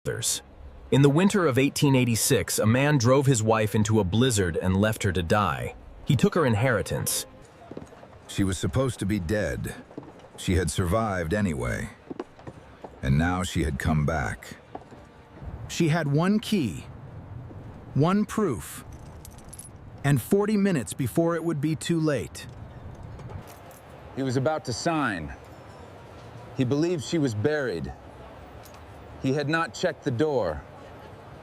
others. In the winter of 1886, a man drove his wife into a blizzard and left her to die. He took her inheritance. She was supposed to be dead. She had survived anyway. And now she had come back. She had one key, one proof, and 40 minutes before it would be too late. He was about to sign. He believed she was buried. He had not checked the door.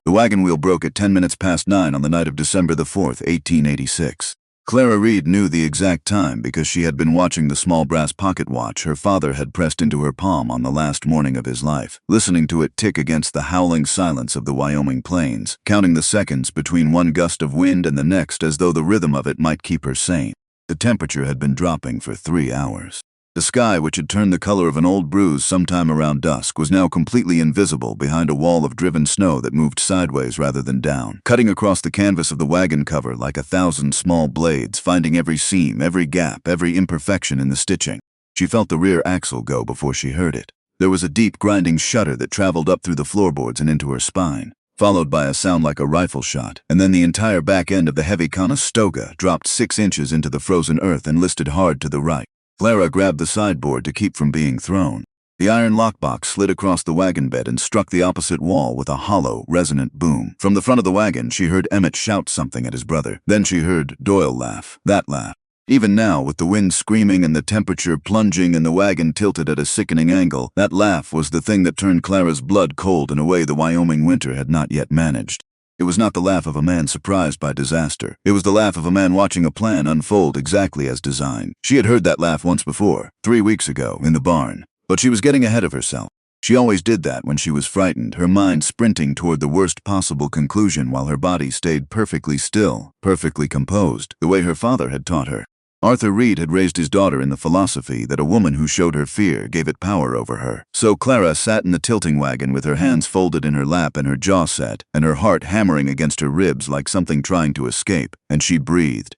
The wagon wheel broke at 10 minutes past 9 on the night of December the 4th, 1886. Clara Reed knew the exact time because she had been watching the small brass pocket watch her father had pressed into her palm on the last morning of his life, listening to it tick against the howling silence of the Wyoming plains, counting the seconds between one gust of wind and the next as though the rhythm of it might keep her sane. The temperature had been dropping for 3 hours. The sky, which had turned the color of an old bruise sometime around dusk, was now completely invisible behind a wall of driven snow that moved sideways rather than down, cutting across the canvas of the wagon cover like 1,000 small blades, finding every seam, every gap, every imperfection in the stitching. She felt the rear axle go before she heard it. There was a deep, grinding shudder that traveled up through the floorboards and into her spine, followed by a sound like a rifle shot, and then the entire back end of the heavy Conestoga dropped 6 inches into the frozen earth and listed hard to the right. Clara grabbed the sideboard to keep from being thrown. The iron lockbox slid across the wagon bed and struck the opposite wall with a hollow, resonant boom. From the front of the wagon, she heard Emmett shout something at his brother. Then she heard Doyle laugh. That laugh. Even now, with the wind screaming and the temperature plunging and the wagon tilted at a sickening angle, that laugh was the thing that turned Clara's blood cold in a way the Wyoming winter had not yet managed. It was not the laugh of a man surprised by disaster. It was the laugh of a man watching a plan unfold exactly as designed. She had heard that laugh once before, 3 weeks ago, in the barn. But she was getting ahead of herself. She always did that when she was frightened, her mind sprinting toward the worst possible conclusion while her body stayed perfectly still, perfectly composed, the way her father had taught her. Arthur Reed had raised his daughter in the philosophy that a woman who showed her fear gave it power over her. So Clara sat in the tilting wagon with her hands folded in her lap and her jaw set, and her heart hammering against her ribs like something trying to escape, and she breathed,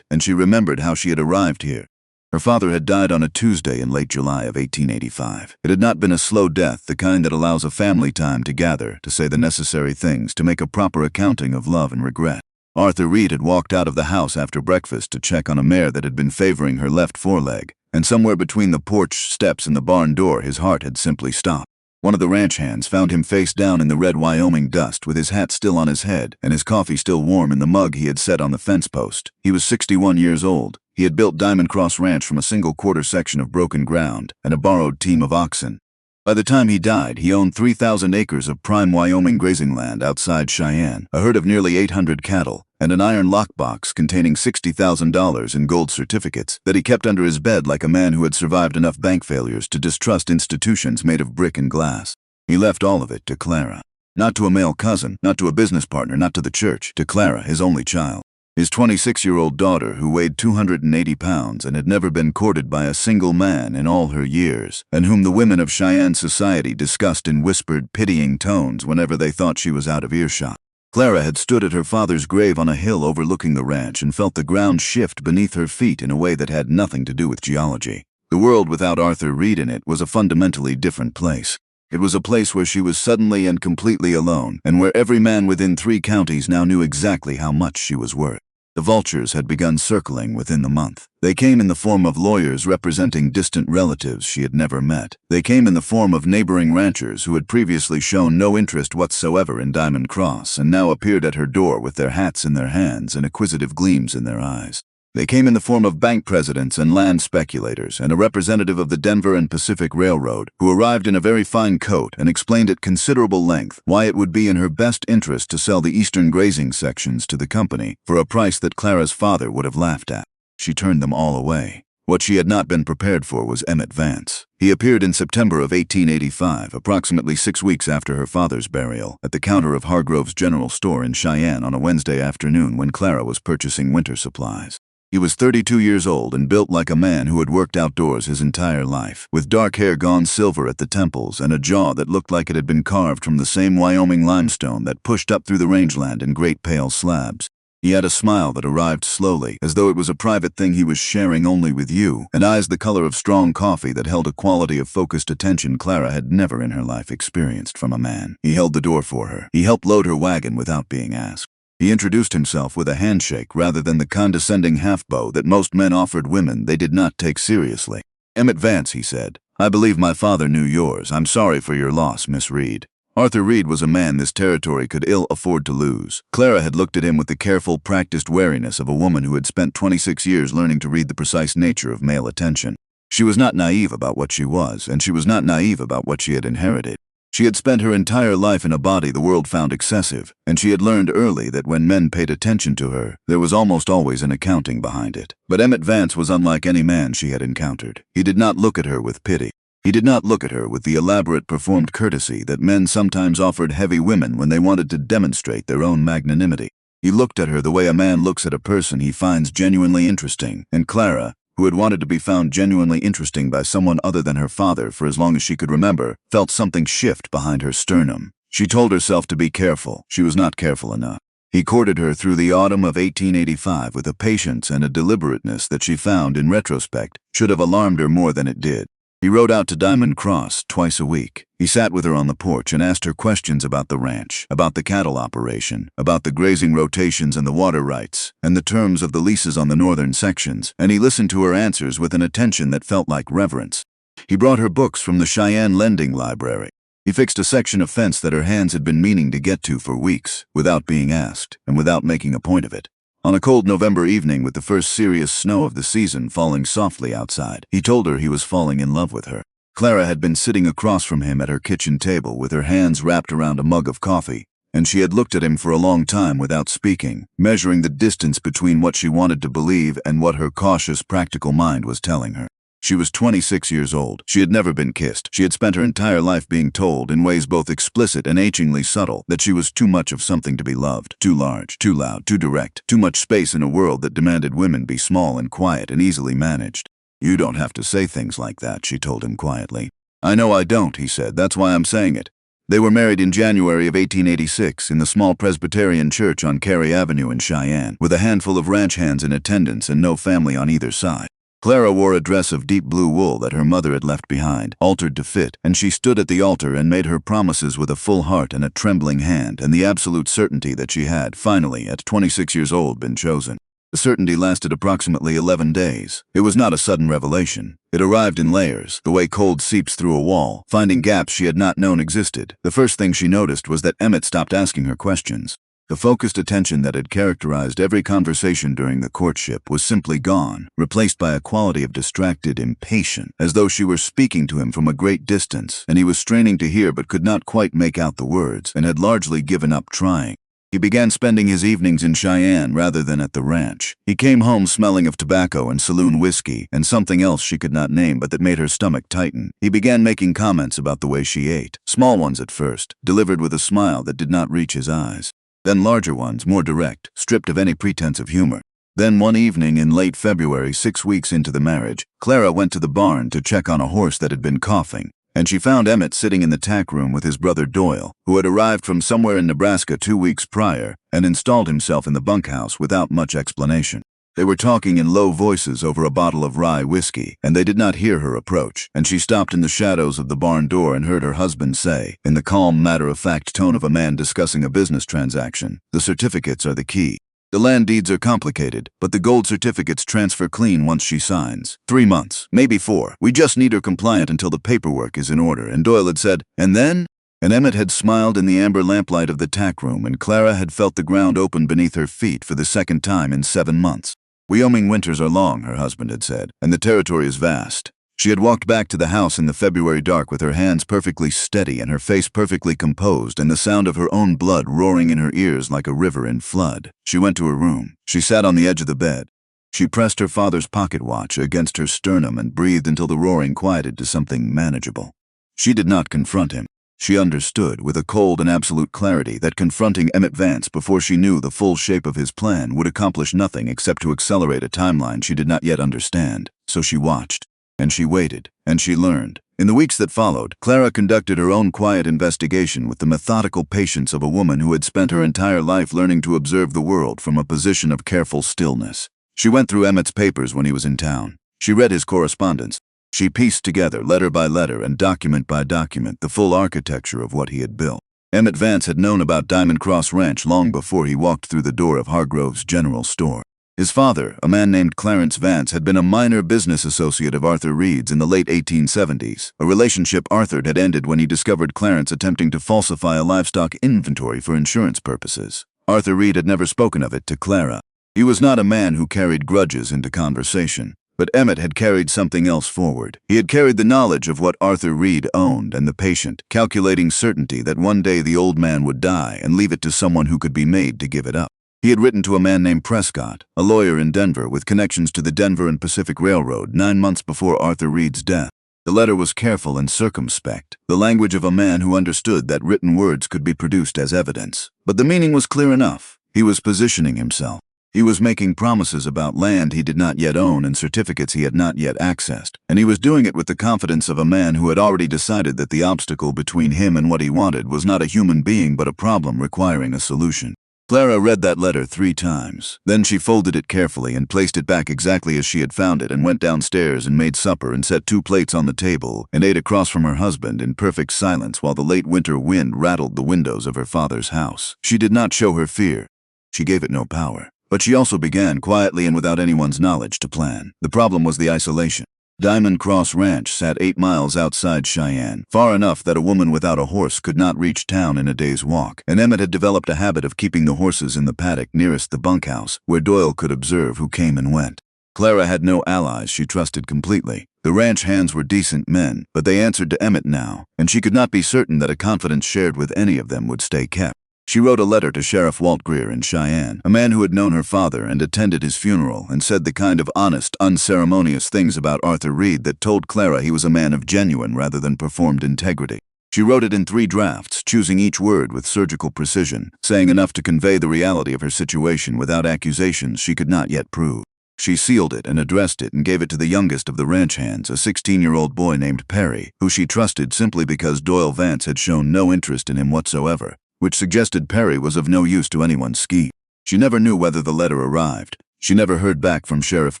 and she remembered how she had arrived here. Her father had died on a Tuesday in late July of 1885. It had not been a slow death, the kind that allows a family time to gather, to say the necessary things, to make a proper accounting of love and regret. Arthur Reed had walked out of the house after breakfast to check on a mare that had been favoring her left foreleg, and somewhere between the porch steps and the barn door his heart had simply stopped. One of the ranch hands found him face down in the red Wyoming dust with his hat still on his head and his coffee still warm in the mug he had set on the fence post. He was 61 years old. He had built Diamond Cross Ranch from a single quarter section of broken ground and a borrowed team of oxen. By the time he died, he owned 3,000 acres of prime Wyoming grazing land outside Cheyenne, a herd of nearly 800 cattle, and an iron lockbox containing $60,000 in gold certificates that he kept under his bed like a man who had survived enough bank failures to distrust institutions made of brick and glass. He left all of it to Clara. Not to a male cousin, not to a business partner, not to the church, to Clara, his only child. His 26-year-old daughter, who weighed 280 pounds and had never been courted by a single man in all her years, and whom the women of Cheyenne society discussed in whispered, pitying tones whenever they thought she was out of earshot. Clara had stood at her father's grave on a hill overlooking the ranch and felt the ground shift beneath her feet in a way that had nothing to do with geology. The world without Arthur Reed in it was a fundamentally different place. It was a place where she was suddenly and completely alone, and where every man within 3 counties now knew exactly how much she was worth. The vultures had begun circling within the month. They came in the form of lawyers representing distant relatives she had never met. They came in the form of neighboring ranchers who had previously shown no interest whatsoever in Diamond Cross and now appeared at her door with their hats in their hands and acquisitive gleams in their eyes. They came in the form of bank presidents and land speculators and a representative of the Denver and Pacific Railroad who arrived in a very fine coat and explained at considerable length why it would be in her best interest to sell the eastern grazing sections to the company for a price that Clara's father would have laughed at. She turned them all away. What she had not been prepared for was Emmett Vance. He appeared in September of 1885, approximately 6 weeks after her father's burial, at the counter of Hargrove's General Store in Cheyenne on a Wednesday afternoon when Clara was purchasing winter supplies. He was 32 years old and built like a man who had worked outdoors his entire life, with dark hair gone silver at the temples and a jaw that looked like it had been carved from the same Wyoming limestone that pushed up through the rangeland in great pale slabs. He had a smile that arrived slowly, as though it was a private thing he was sharing only with you, and eyes the color of strong coffee that held a quality of focused attention Clara had never in her life experienced from a man. He held the door for her. He helped load her wagon without being asked. He introduced himself with a handshake rather than the condescending half-bow that most men offered women they did not take seriously. "Emmett Vance," he said. "I believe my father knew yours. I'm sorry for your loss, Miss Reed." Arthur Reed was a man this territory could ill afford to lose. Clara had looked at him with the careful, practiced wariness of a woman who had spent 26 years learning to read the precise nature of male attention. She was not naive about what she was, and she was not naive about what she had inherited. She had spent her entire life in a body the world found excessive, and she had learned early that when men paid attention to her, there was almost always an accounting behind it. But Emmett Vance was unlike any man she had encountered. He did not look at her with pity. He did not look at her with the elaborate performed courtesy that men sometimes offered heavy women when they wanted to demonstrate their own magnanimity. He looked at her the way a man looks at a person he finds genuinely interesting, and Clara, who had wanted to be found genuinely interesting by someone other than her father for as long as she could remember, felt something shift behind her sternum. She told herself to be careful. She was not careful enough. He courted her through the autumn of 1885 with a patience and a deliberateness that she found, in retrospect, should have alarmed her more than it did. He rode out to Diamond Cross twice a week. He sat with her on the porch and asked her questions about the ranch, about the cattle operation, about the grazing rotations and the water rights, and the terms of the leases on the northern sections, and he listened to her answers with an attention that felt like reverence. He brought her books from the Cheyenne lending library. He fixed a section of fence that her hands had been meaning to get to for weeks, without being asked, and without making a point of it. On a cold November evening with the first serious snow of the season falling softly outside, he told her he was falling in love with her. Clara had been sitting across from him at her kitchen table with her hands wrapped around a mug of coffee, and she had looked at him for a long time without speaking, measuring the distance between what she wanted to believe and what her cautious, practical mind was telling her. She was 26 years old. She had never been kissed. She had spent her entire life being told, in ways both explicit and achingly subtle, that she was too much of something to be loved, too large, too loud, too direct, too much space in a world that demanded women be small and quiet and easily managed. "You don't have to say things like that," she told him quietly. "I know I don't," he said. "That's why I'm saying it." They were married in January of 1886 in the small Presbyterian church on Cary Avenue in Cheyenne, with a handful of ranch hands in attendance and no family on either side. Clara wore a dress of deep blue wool that her mother had left behind, altered to fit, and she stood at the altar and made her promises with a full heart and a trembling hand and the absolute certainty that she had, finally, at 26 years old, been chosen. The certainty lasted approximately 11 days. It was not a sudden revelation. It arrived in layers, the way cold seeps through a wall, finding gaps she had not known existed. The first thing she noticed was that Emmett stopped asking her questions. The focused attention that had characterized every conversation during the courtship was simply gone, replaced by a quality of distracted impatience, as though she were speaking to him from a great distance, and he was straining to hear but could not quite make out the words, and had largely given up trying. He began spending his evenings in Cheyenne rather than at the ranch. He came home smelling of tobacco and saloon whiskey, and something else she could not name but that made her stomach tighten. He began making comments about the way she ate, small ones at first, delivered with a smile that did not reach his eyes. Then larger ones, more direct, stripped of any pretense of humor. Then one evening in late February, 6 weeks into the marriage, Clara went to the barn to check on a horse that had been coughing, and she found Emmett sitting in the tack room with his brother Doyle, who had arrived from somewhere in Nebraska 2 weeks prior and installed himself in the bunkhouse without much explanation. They were talking in low voices over a bottle of rye whiskey, and they did not hear her approach, and she stopped in the shadows of the barn door and heard her husband say, in the calm, matter-of-fact tone of a man discussing a business transaction, "The certificates are the key. The land deeds are complicated, but the gold certificates transfer clean once she signs. 3 months, maybe 4. We just need her compliant until the paperwork is in order." And Doyle had said, "And then?" And Emmett had smiled in the amber lamplight of the tack room, and Clara had felt the ground open beneath her feet for the second time in 7 months. "Wyoming winters are long," her husband had said, "and the territory is vast." She had walked back to the house in the February dark with her hands perfectly steady and her face perfectly composed and the sound of her own blood roaring in her ears like a river in flood. She went to her room. She sat on the edge of the bed. She pressed her father's pocket watch against her sternum and breathed until the roaring quieted to something manageable. She did not confront him. She understood with a cold and absolute clarity that confronting Emmett Vance before she knew the full shape of his plan would accomplish nothing except to accelerate a timeline she did not yet understand. So she watched, and she waited, and she learned, In the weeks that followed, Clara conducted her own quiet investigation with the methodical patience of a woman who had spent her entire life learning to observe the world from a position of careful stillness. She went through Emmett's papers when he was in town. She read his correspondence. She pieced together, letter by letter and document by document, the full architecture of what he had built. Emmett Vance had known about Diamond Cross Ranch long before he walked through the door of Hargrove's General Store. His father, a man named Clarence Vance, had been a minor business associate of Arthur Reed's in the late 1870s, a relationship Arthur had ended when he discovered Clarence attempting to falsify a livestock inventory for insurance purposes. Arthur Reed had never spoken of it to Clara. He was not a man who carried grudges into conversation. But Emmett had carried something else forward. He had carried the knowledge of what Arthur Reed owned and the patient, calculating certainty that one day the old man would die and leave it to someone who could be made to give it up. He had written to a man named Prescott, a lawyer in Denver with connections to the Denver and Pacific Railroad 9 months before Arthur Reed's death. The letter was careful and circumspect, the language of a man who understood that written words could be produced as evidence. But the meaning was clear enough. He was positioning himself. He was making promises about land he did not yet own and certificates he had not yet accessed, and he was doing it with the confidence of a man who had already decided that the obstacle between him and what he wanted was not a human being but a problem requiring a solution. Clara read that letter 3 times. Then she folded it carefully and placed it back exactly as she had found it and went downstairs and made supper and set 2 plates on the table and ate across from her husband in perfect silence while the late winter wind rattled the windows of her father's house. She did not show her fear. She gave it no power. But she also began, quietly and without anyone's knowledge, to plan. The problem was the isolation. Diamond Cross Ranch sat 8 miles outside Cheyenne, far enough that a woman without a horse could not reach town in a day's walk, and Emmett had developed a habit of keeping the horses in the paddock nearest the bunkhouse, where Doyle could observe who came and went. Clara had no allies she trusted completely. The ranch hands were decent men, but they answered to Emmett now, and she could not be certain that a confidence shared with any of them would stay kept. She wrote a letter to Sheriff Walt Greer in Cheyenne, a man who had known her father and attended his funeral, and said the kind of honest, unceremonious things about Arthur Reed that told Clara he was a man of genuine rather than performed integrity. She wrote it in 3 drafts, choosing each word with surgical precision, saying enough to convey the reality of her situation without accusations she could not yet prove. She sealed it and addressed it and gave it to the youngest of the ranch hands, a 16-year-old boy named Perry, who she trusted simply because Doyle Vance had shown no interest in him whatsoever, which suggested Perry was of no use to anyone's scheme. She never knew whether the letter arrived. She never heard back from Sheriff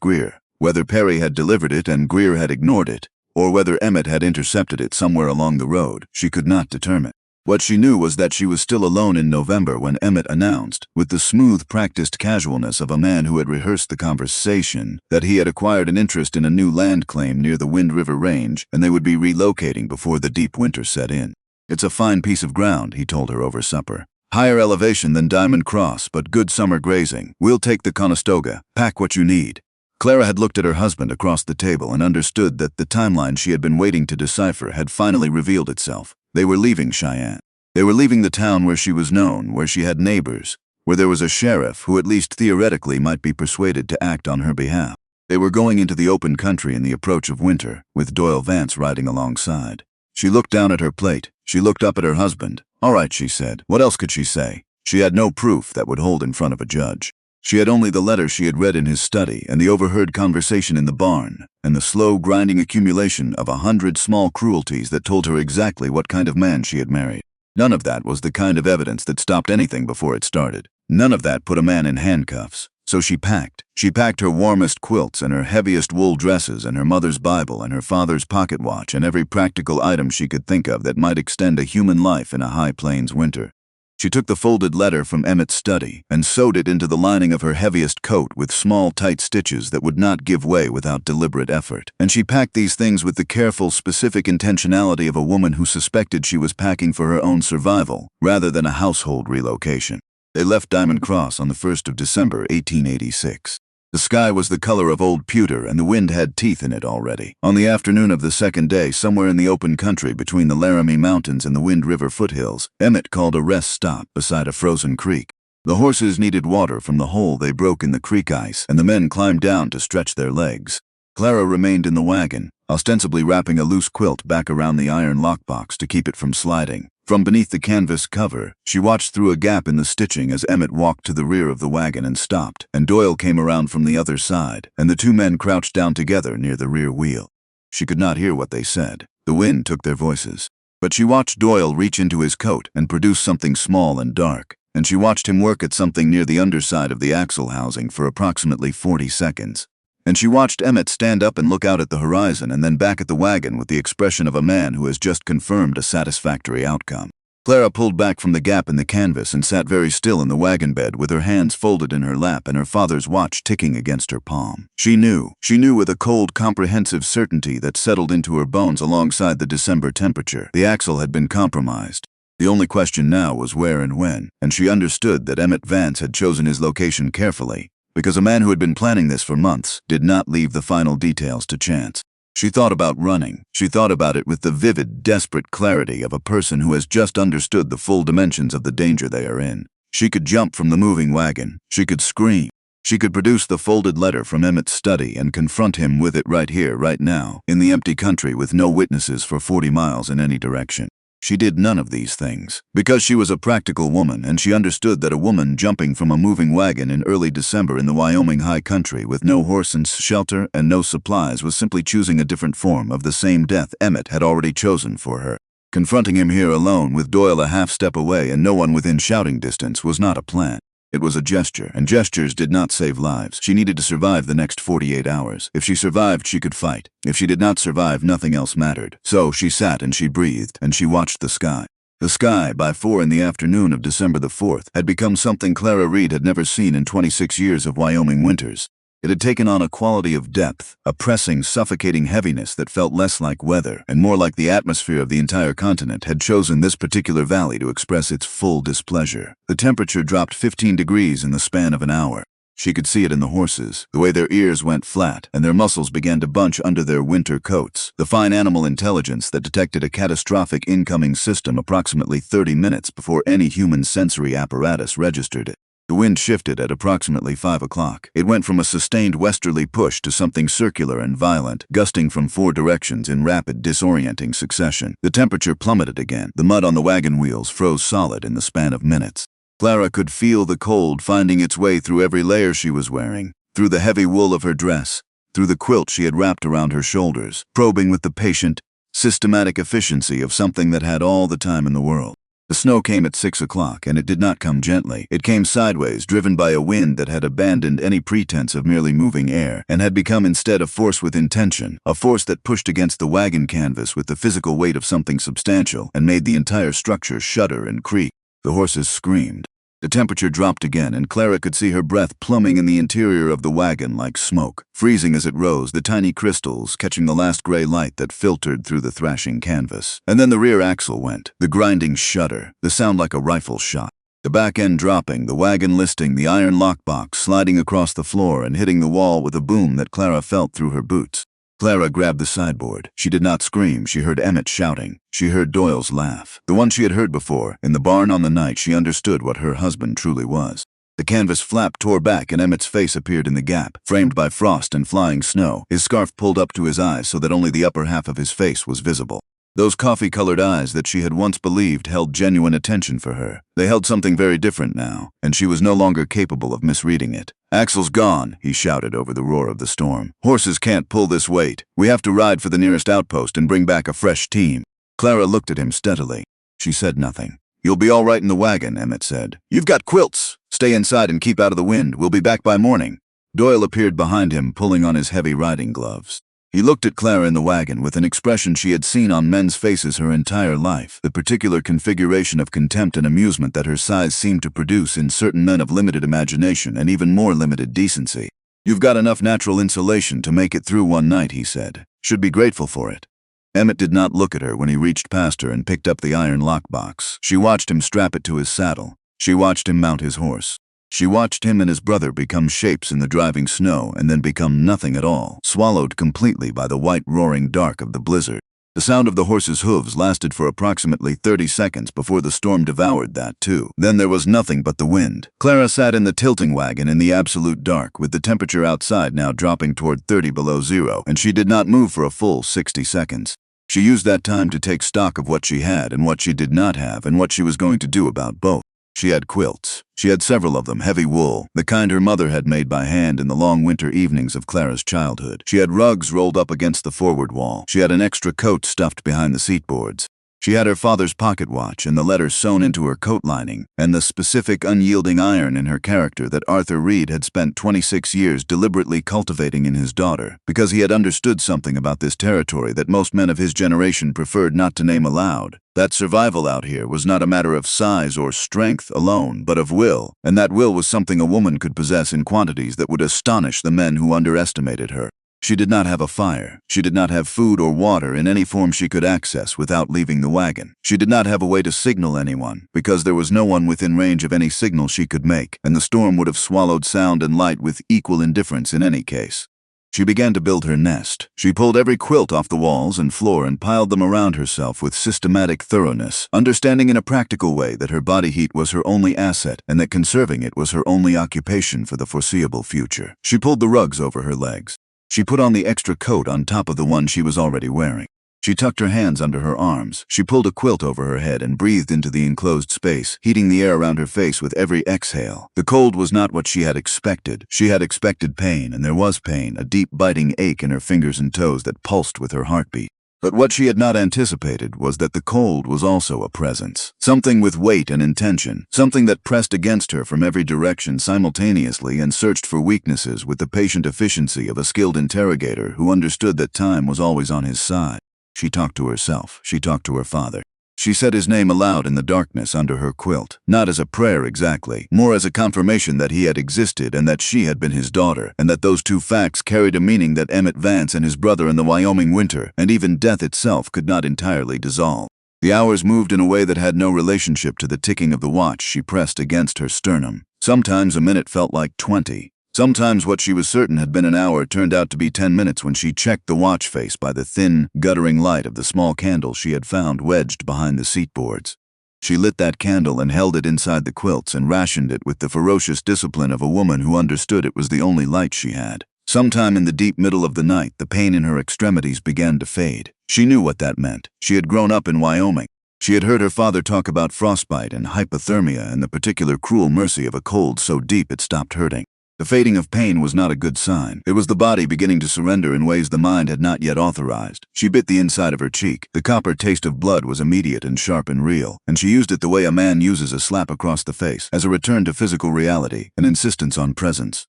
Greer, whether Perry had delivered it and Greer had ignored it, or whether Emmett had intercepted it somewhere along the road. She could not determine. What she knew was that she was still alone in November when Emmett announced, with the smooth, practiced casualness of a man who had rehearsed the conversation, that he had acquired an interest in a new land claim near the Wind River Range and they would be relocating before the deep winter set in. "It's a fine piece of ground," he told her over supper. "Higher elevation than Diamond Cross, but good summer grazing. We'll take the Conestoga. Pack what you need." Clara had looked at her husband across the table and understood that the timeline she had been waiting to decipher had finally revealed itself. They were leaving Cheyenne. They were leaving the town where she was known, where she had neighbors, where there was a sheriff who at least theoretically might be persuaded to act on her behalf. They were going into the open country in the approach of winter, with Doyle Vance riding alongside. She looked down at her plate. She looked up at her husband. "All right," she said. What else could she say? She had no proof that would hold in front of a judge. She had only the letter she had read in his study and the overheard conversation in the barn, and the slow, grinding accumulation of 100 small cruelties that told her exactly what kind of man she had married. None of that was the kind of evidence that stopped anything before it started. None of that put a man in handcuffs. So she packed. She packed her warmest quilts and her heaviest wool dresses and her mother's Bible and her father's pocket watch and every practical item she could think of that might extend a human life in a high plains winter. She took the folded letter from Emmett's study and sewed it into the lining of her heaviest coat with small, tight stitches that would not give way without deliberate effort. And she packed these things with the careful, specific intentionality of a woman who suspected she was packing for her own survival rather than a household relocation. They left Diamond Cross on the 1st of December, 1886. The sky was the color of old pewter and the wind had teeth in it already. On the afternoon of the second day, somewhere in the open country between the Laramie Mountains and the Wind River foothills, Emmett called a rest stop beside a frozen creek. The horses needed water from the hole they broke in the creek ice, and the men climbed down to stretch their legs. Clara remained in the wagon, ostensibly wrapping a loose quilt back around the iron lockbox to keep it from sliding. From beneath the canvas cover, she watched through a gap in the stitching as Emmett walked to the rear of the wagon and stopped, and Doyle came around from the other side, and the 2 men crouched down together near the rear wheel. She could not hear what they said, The wind took their voices. But she watched Doyle reach into his coat and produce something small and dark, and she watched him work at something near the underside of the axle housing for approximately 40 seconds. And she watched Emmett stand up and look out at the horizon and then back at the wagon with the expression of a man who has just confirmed a satisfactory outcome. Clara pulled back from the gap in the canvas and sat very still in the wagon bed with her hands folded in her lap and her father's watch ticking against her palm. She knew with a cold, comprehensive certainty that settled into her bones alongside the December temperature. The axle had been compromised. The only question now was where and when, and she understood that Emmett Vance had chosen his location carefully, because a man who had been planning this for months did not leave the final details to chance. She thought about running. She thought about it with the vivid, desperate clarity of a person who has just understood the full dimensions of the danger they are in. She could jump from the moving wagon. She could scream. She could produce the folded letter from Emmett's study and confront him with it right here, right now, in the empty country with no witnesses for 40 miles in any direction. She did none of these things, because she was a practical woman and she understood that a woman jumping from a moving wagon in early December in the Wyoming high country with no horse and shelter and no supplies was simply choosing a different form of the same death Emmett had already chosen for her. Confronting him here alone with Doyle a half step away and no one within shouting distance was not a plan. It was a gesture, and gestures did not save lives. She needed to survive the next 48 hours. If she survived, she could fight. If she did not survive, nothing else mattered. So she sat and she breathed, and she watched the sky. The sky, by 4 in the afternoon of December the 4th, had become something Clara Reed had never seen in 26 years of Wyoming winters. It had taken on a quality of depth, a pressing, suffocating heaviness that felt less like weather and more like the atmosphere of the entire continent had chosen this particular valley to express its full displeasure. The temperature dropped 15 degrees in the span of an hour. She could see it in the horses, the way their ears went flat and their muscles began to bunch under their winter coats, the fine animal intelligence that detected a catastrophic incoming system approximately 30 minutes before any human sensory apparatus registered it. The wind shifted at approximately 5 o'clock. It went from a sustained westerly push to something circular and violent, gusting from 4 directions in rapid, disorienting succession. The temperature plummeted again. The mud on the wagon wheels froze solid in the span of minutes. Clara could feel the cold finding its way through every layer she was wearing, through the heavy wool of her dress, through the quilt she had wrapped around her shoulders, probing with the patient, systematic efficiency of something that had all the time in the world. The snow came at 6 o'clock, and it did not come gently. It came sideways, driven by a wind that had abandoned any pretense of merely moving air, and had become instead a force with intention, a force that pushed against the wagon canvas with the physical weight of something substantial and made the entire structure shudder and creak. The horses screamed. The temperature dropped again, and Clara could see her breath plumbing in the interior of the wagon like smoke, freezing as it rose, the tiny crystals catching the last gray light that filtered through the thrashing canvas. And then the rear axle went, the grinding shudder, the sound like a rifle shot. The back end dropping, the wagon listing, the iron lockbox sliding across the floor and hitting the wall with a boom that Clara felt through her boots. Clara grabbed the sideboard. She did not scream. She heard Emmett shouting. She heard Doyle's laugh. The one she had heard before, in the barn on the night she understood what her husband truly was. The canvas flap tore back and Emmett's face appeared in the gap, framed by frost and flying snow, his scarf pulled up to his eyes so that only the upper half of his face was visible. Those coffee-colored eyes that she had once believed held genuine attention for her. They held something very different now, and she was no longer capable of misreading it. "Axle's gone," he shouted over the roar of the storm. "Horses can't pull this weight. We have to ride for the nearest outpost and bring back a fresh team." Clara looked at him steadily. She said nothing. "You'll be all right in the wagon," Emmett said. "You've got quilts. Stay inside and keep out of the wind. We'll be back by morning." Doyle appeared behind him, pulling on his heavy riding gloves. He looked at Clara in the wagon with an expression she had seen on men's faces her entire life, the particular configuration of contempt and amusement that her size seemed to produce in certain men of limited imagination and even more limited decency. "You've got enough natural insulation to make it through one night," he said. "Should be grateful for it." Emmett did not look at her when he reached past her and picked up the iron lockbox. She watched him strap it to his saddle. She watched him mount his horse. She watched him and his brother become shapes in the driving snow and then become nothing at all, swallowed completely by the white roaring dark of the blizzard. The sound of the horse's hooves lasted for approximately 30 seconds before the storm devoured that too. Then there was nothing but the wind. Clara sat in the tilting wagon in the absolute dark, with the temperature outside now dropping toward 30 below zero, and she did not move for a full 60 seconds. She used that time to take stock of what she had and what she did not have and what she was going to do about both. She had quilts. She had several of them, heavy wool, the kind her mother had made by hand in the long winter evenings of Clara's childhood. She had rugs rolled up against the forward wall. She had an extra coat stuffed behind the seatboards. She had her father's pocket watch and the letters sewn into her coat lining, and the specific unyielding iron in her character that Arthur Reed had spent 26 years deliberately cultivating in his daughter, because he had understood something about this territory that most men of his generation preferred not to name aloud. That survival out here was not a matter of size or strength alone, but of will, and that will was something a woman could possess in quantities that would astonish the men who underestimated her. She did not have a fire. She did not have food or water in any form she could access without leaving the wagon. She did not have a way to signal anyone, because there was no one within range of any signal she could make, and the storm would have swallowed sound and light with equal indifference in any case. She began to build her nest. She pulled every quilt off the walls and floor and piled them around herself with systematic thoroughness, understanding in a practical way that her body heat was her only asset and that conserving it was her only occupation for the foreseeable future. She pulled the rugs over her legs. She put on the extra coat on top of the one she was already wearing. She tucked her hands under her arms. She pulled a quilt over her head and breathed into the enclosed space, heating the air around her face with every exhale. The cold was not what she had expected. She had expected pain, and there was pain, a deep biting ache in her fingers and toes that pulsed with her heartbeat. But what she had not anticipated was that the cold was also a presence, something with weight and intention, something that pressed against her from every direction simultaneously and searched for weaknesses with the patient efficiency of a skilled interrogator who understood that time was always on his side. She talked to herself. She talked to her father. She said his name aloud in the darkness under her quilt, not as a prayer exactly, more as a confirmation that he had existed and that she had been his daughter, and that those two facts carried a meaning that Emmett Vance and his brother in the Wyoming winter, and even death itself, could not entirely dissolve. The hours moved in a way that had no relationship to the ticking of the watch she pressed against her sternum. Sometimes a minute felt like 20. Sometimes what she was certain had been an hour turned out to be 10 minutes when she checked the watch face by the thin, guttering light of the small candle she had found wedged behind the seatboards. She lit that candle and held it inside the quilts and rationed it with the ferocious discipline of a woman who understood it was the only light she had. Sometime in the deep middle of the night, the pain in her extremities began to fade. She knew what that meant. She had grown up in Wyoming. She had heard her father talk about frostbite and hypothermia and the particular cruel mercy of a cold so deep it stopped hurting. The fading of pain was not a good sign. It was the body beginning to surrender in ways the mind had not yet authorized. She bit the inside of her cheek. The copper taste of blood was immediate and sharp and real, and she used it the way a man uses a slap across the face, as a return to physical reality, an insistence on presence.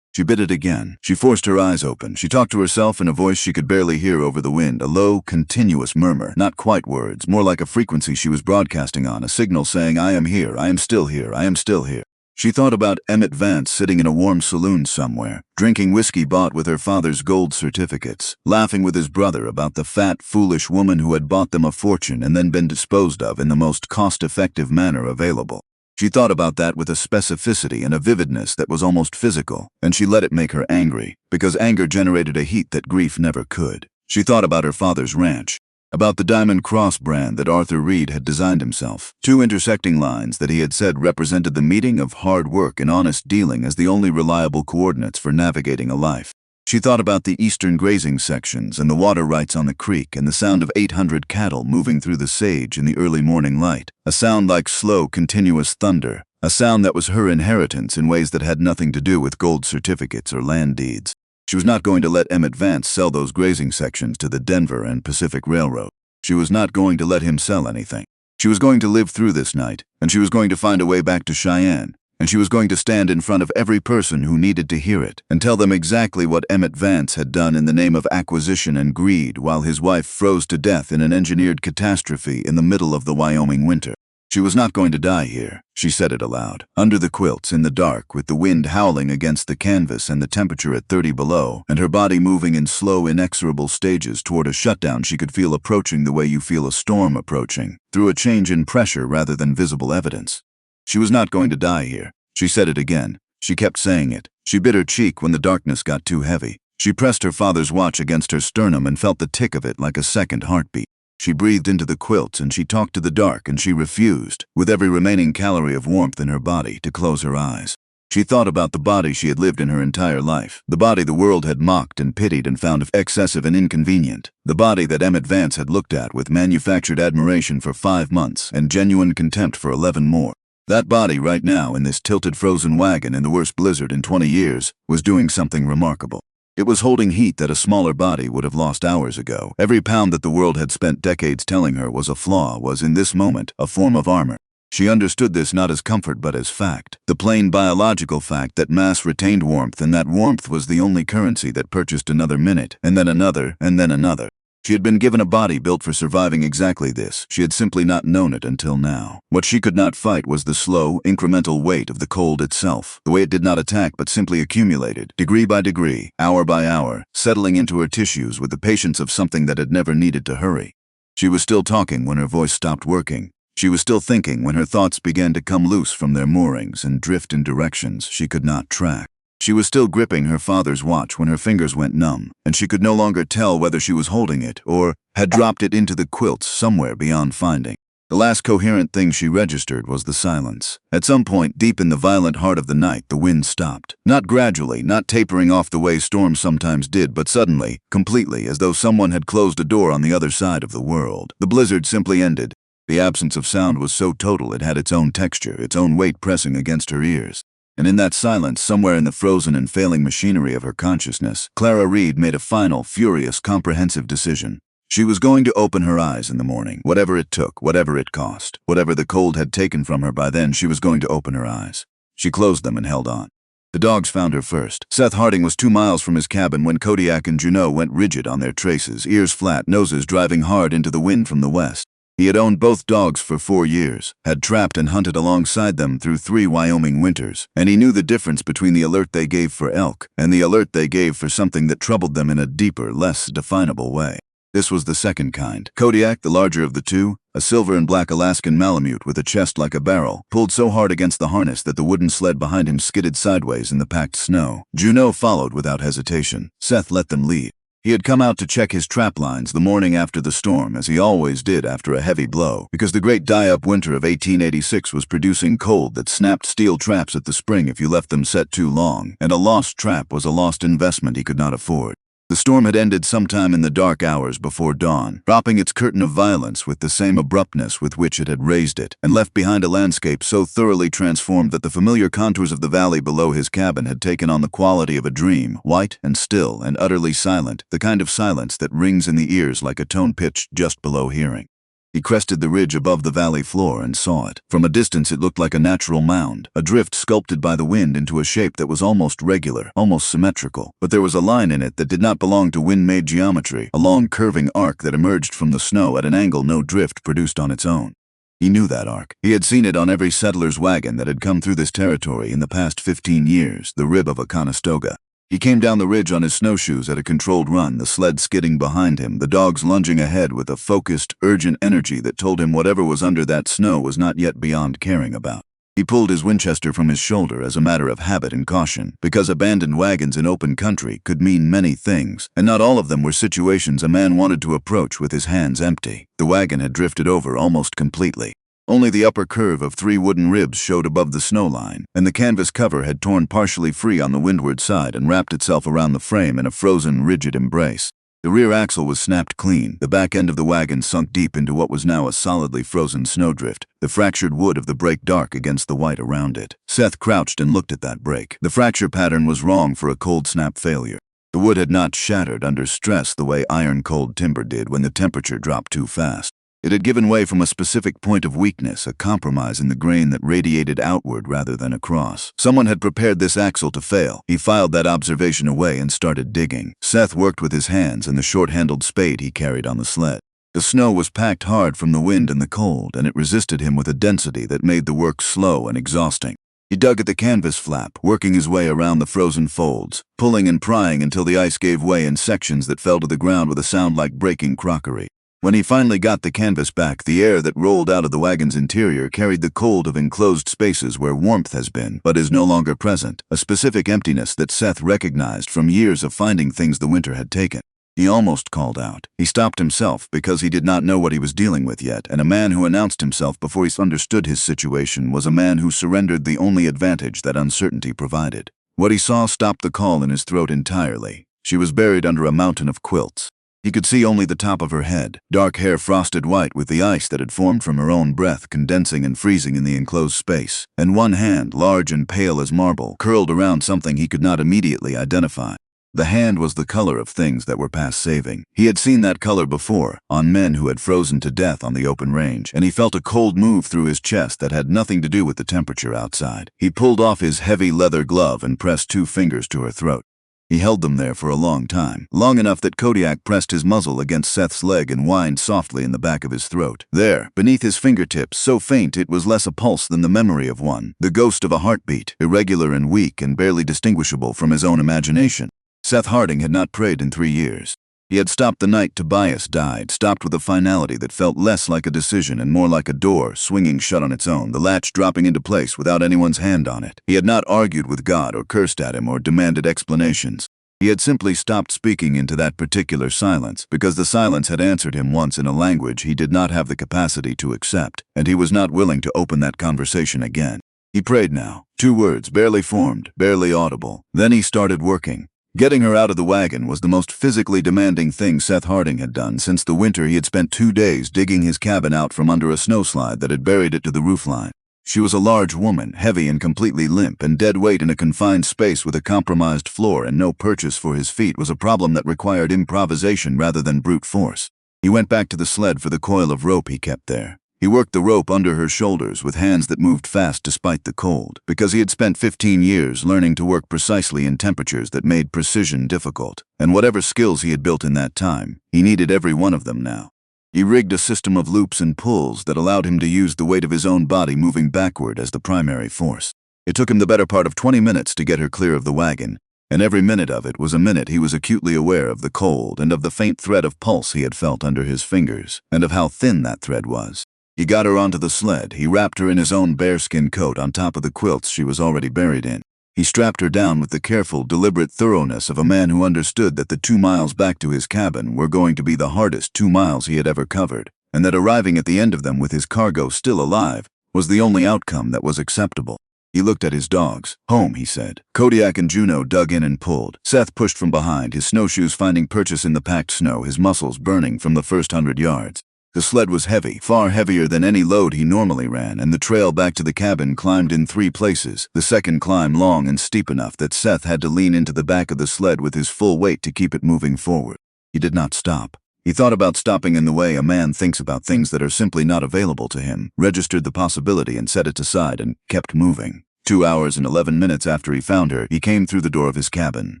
She bit it again. She forced her eyes open. She talked to herself in a voice she could barely hear over the wind, a low, continuous murmur, not quite words, more like a frequency she was broadcasting on, a signal saying, "I am here, I am still here, I am still here." She thought about Emmett Vance sitting in a warm saloon somewhere, drinking whiskey bought with her father's gold certificates, laughing with his brother about the fat, foolish woman who had bought them a fortune and then been disposed of in the most cost-effective manner available. She thought about that with a specificity and a vividness that was almost physical, and she let it make her angry, because anger generated a heat that grief never could. She thought about her father's ranch, about the Diamond Cross brand that Arthur Reed had designed himself, two intersecting lines that he had said represented the meeting of hard work and honest dealing as the only reliable coordinates for navigating a life. She thought about the eastern grazing sections and the water rights on the creek and the sound of 800 cattle moving through the sage in the early morning light, a sound like slow, continuous thunder, a sound that was her inheritance in ways that had nothing to do with gold certificates or land deeds. She was not going to let Emmett Vance sell those grazing sections to the Denver and Pacific Railroad. She was not going to let him sell anything. She was going to live through this night, and she was going to find a way back to Cheyenne, and she was going to stand in front of every person who needed to hear it and tell them exactly what Emmett Vance had done in the name of acquisition and greed while his wife froze to death in an engineered catastrophe in the middle of the Wyoming winter. She was not going to die here, she said it aloud, under the quilts in the dark with the wind howling against the canvas and the temperature at 30 below, and her body moving in slow, inexorable stages toward a shutdown she could feel approaching the way you feel a storm approaching, through a change in pressure rather than visible evidence. She was not going to die here. She said it again. She kept saying it. She bit her cheek when the darkness got too heavy. She pressed her father's watch against her sternum and felt the tick of it like a second heartbeat. She breathed into the quilts and she talked to the dark and she refused, with every remaining calorie of warmth in her body, to close her eyes. She thought about the body she had lived in her entire life, the body the world had mocked and pitied and found excessive and inconvenient, the body that Emmett Vance had looked at with manufactured admiration for 5 months and genuine contempt for 11 more. That body right now in this tilted frozen wagon in the worst blizzard in 20 years was doing something remarkable. It was holding heat that a smaller body would have lost hours ago. Every pound that the world had spent decades telling her was a flaw was in this moment a form of armor. She understood this not as comfort but as fact. The plain biological fact that mass retained warmth, and that warmth was the only currency that purchased another minute, and then another, and then another. She had been given a body built for surviving exactly this. She had simply not known it until now. What she could not fight was the slow, incremental weight of the cold itself. The way it did not attack but simply accumulated, degree by degree, hour by hour, settling into her tissues with the patience of something that had never needed to hurry. She was still talking when her voice stopped working. She was still thinking when her thoughts began to come loose from their moorings and drift in directions she could not track. She was still gripping her father's watch when her fingers went numb, and she could no longer tell whether she was holding it or had dropped it into the quilts somewhere beyond finding. The last coherent thing she registered was the silence. At some point deep in the violent heart of the night, the wind stopped. Not gradually, not tapering off the way storms sometimes did, but suddenly, completely, as though someone had closed a door on the other side of the world. The blizzard simply ended. The absence of sound was so total it had its own texture, its own weight pressing against her ears. And in that silence, somewhere in the frozen and failing machinery of her consciousness, Clara Reed made a final, furious, comprehensive decision. She was going to open her eyes in the morning, whatever it took, whatever it cost. Whatever the cold had taken from her by then, she was going to open her eyes. She closed them and held on. The dogs found her first. Seth Harding was 2 miles from his cabin when Kodiak and Juneau went rigid on their traces, ears flat, noses driving hard into the wind from the west. He had owned both dogs for 4 years, had trapped and hunted alongside them through 3 Wyoming winters, and he knew the difference between the alert they gave for elk and the alert they gave for something that troubled them in a deeper, less definable way. This was the second kind. Kodiak, the larger of the two, a silver and black Alaskan Malamute with a chest like a barrel, pulled so hard against the harness that the wooden sled behind him skidded sideways in the packed snow. Juneau followed without hesitation. Seth let them lead. He had come out to check his trap lines the morning after the storm, as he always did after a heavy blow, because the great die-up winter of 1886 was producing cold that snapped steel traps at the spring if you left them set too long, and a lost trap was a lost investment he could not afford. The storm had ended sometime in the dark hours before dawn, dropping its curtain of violence with the same abruptness with which it had raised it, and left behind a landscape so thoroughly transformed that the familiar contours of the valley below his cabin had taken on the quality of a dream, white and still and utterly silent, the kind of silence that rings in the ears like a tone pitched just below hearing. He crested the ridge above the valley floor and saw it. From a distance it looked like a natural mound, a drift sculpted by the wind into a shape that was almost regular, almost symmetrical. But there was a line in it that did not belong to wind-made geometry, a long curving arc that emerged from the snow at an angle no drift produced on its own. He knew that arc. He had seen it on every settler's wagon that had come through this territory in the past 15 years, the rib of a Conestoga. He came down the ridge on his snowshoes at a controlled run, the sled skidding behind him, the dogs lunging ahead with a focused, urgent energy that told him whatever was under that snow was not yet beyond caring about. He pulled his Winchester from his shoulder as a matter of habit and caution, because abandoned wagons in open country could mean many things, and not all of them were situations a man wanted to approach with his hands empty. The wagon had drifted over almost completely. Only the upper curve of 3 wooden ribs showed above the snow line, and the canvas cover had torn partially free on the windward side and wrapped itself around the frame in a frozen, rigid embrace. The rear axle was snapped clean, the back end of the wagon sunk deep into what was now a solidly frozen snowdrift, the fractured wood of the brake dark against the white around it. Seth crouched and looked at that brake. The fracture pattern was wrong for a cold snap failure. The wood had not shattered under stress the way iron-cold timber did when the temperature dropped too fast. It had given way from a specific point of weakness, a compromise in the grain that radiated outward rather than across. Someone had prepared this axle to fail. He filed that observation away and started digging. Seth worked with his hands and the short-handled spade he carried on the sled. The snow was packed hard from the wind and the cold, and it resisted him with a density that made the work slow and exhausting. He dug at the canvas flap, working his way around the frozen folds, pulling and prying until the ice gave way in sections that fell to the ground with a sound like breaking crockery. When he finally got the canvas back, the air that rolled out of the wagon's interior carried the cold of enclosed spaces where warmth has been, but is no longer present, a specific emptiness that Seth recognized from years of finding things the winter had taken. He almost called out. He stopped himself because he did not know what he was dealing with yet, and a man who announced himself before he understood his situation was a man who surrendered the only advantage that uncertainty provided. What he saw stopped the call in his throat entirely. She was buried under a mountain of quilts. He could see only the top of her head, dark hair frosted white with the ice that had formed from her own breath condensing and freezing in the enclosed space, and one hand, large and pale as marble, curled around something he could not immediately identify. The hand was the color of things that were past saving. He had seen that color before, on men who had frozen to death on the open range, and he felt a cold move through his chest that had nothing to do with the temperature outside. He pulled off his heavy leather glove and pressed 2 fingers to her throat. He held them there for a long time, long enough that Kodiak pressed his muzzle against Seth's leg and whined softly in the back of his throat. There, beneath his fingertips, so faint it was less a pulse than the memory of one, the ghost of a heartbeat, irregular and weak and barely distinguishable from his own imagination. Seth Harding had not prayed in 3 years. He had stopped the night Tobias died, stopped with a finality that felt less like a decision and more like a door swinging shut on its own, the latch dropping into place without anyone's hand on it. He had not argued with God or cursed at him or demanded explanations. He had simply stopped speaking into that particular silence because the silence had answered him once in a language he did not have the capacity to accept, and he was not willing to open that conversation again. He prayed now, 2 words barely formed, barely audible. Then he started working. Getting her out of the wagon was the most physically demanding thing Seth Harding had done since the winter he had spent 2 days digging his cabin out from under a snowslide that had buried it to the roofline. She was a large woman, heavy and completely limp, and dead weight in a confined space with a compromised floor and no purchase for his feet was a problem that required improvisation rather than brute force. He went back to the sled for the coil of rope he kept there. He worked the rope under her shoulders with hands that moved fast despite the cold, because he had spent 15 years learning to work precisely in temperatures that made precision difficult, and whatever skills he had built in that time, he needed every one of them now. He rigged a system of loops and pulls that allowed him to use the weight of his own body moving backward as the primary force. It took him the better part of 20 minutes to get her clear of the wagon, and every minute of it was a minute he was acutely aware of the cold and of the faint thread of pulse he had felt under his fingers, and of how thin that thread was. He got her onto the sled. He wrapped her in his own bearskin coat on top of the quilts she was already buried in. He strapped her down with the careful, deliberate thoroughness of a man who understood that the 2 miles back to his cabin were going to be the hardest 2 miles he had ever covered, and that arriving at the end of them with his cargo still alive was the only outcome that was acceptable. He looked at his dogs. Home, he said. Kodiak and Juno dug in and pulled. Seth pushed from behind, his snowshoes finding purchase in the packed snow, his muscles burning from the first 100 yards. The sled was heavy, far heavier than any load he normally ran, and the trail back to the cabin climbed in 3 places, the second climb long and steep enough that Seth had to lean into the back of the sled with his full weight to keep it moving forward. He did not stop. He thought about stopping in the way a man thinks about things that are simply not available to him, registered the possibility and set it aside, and kept moving. 2 hours and 11 minutes after he found her, he came through the door of his cabin.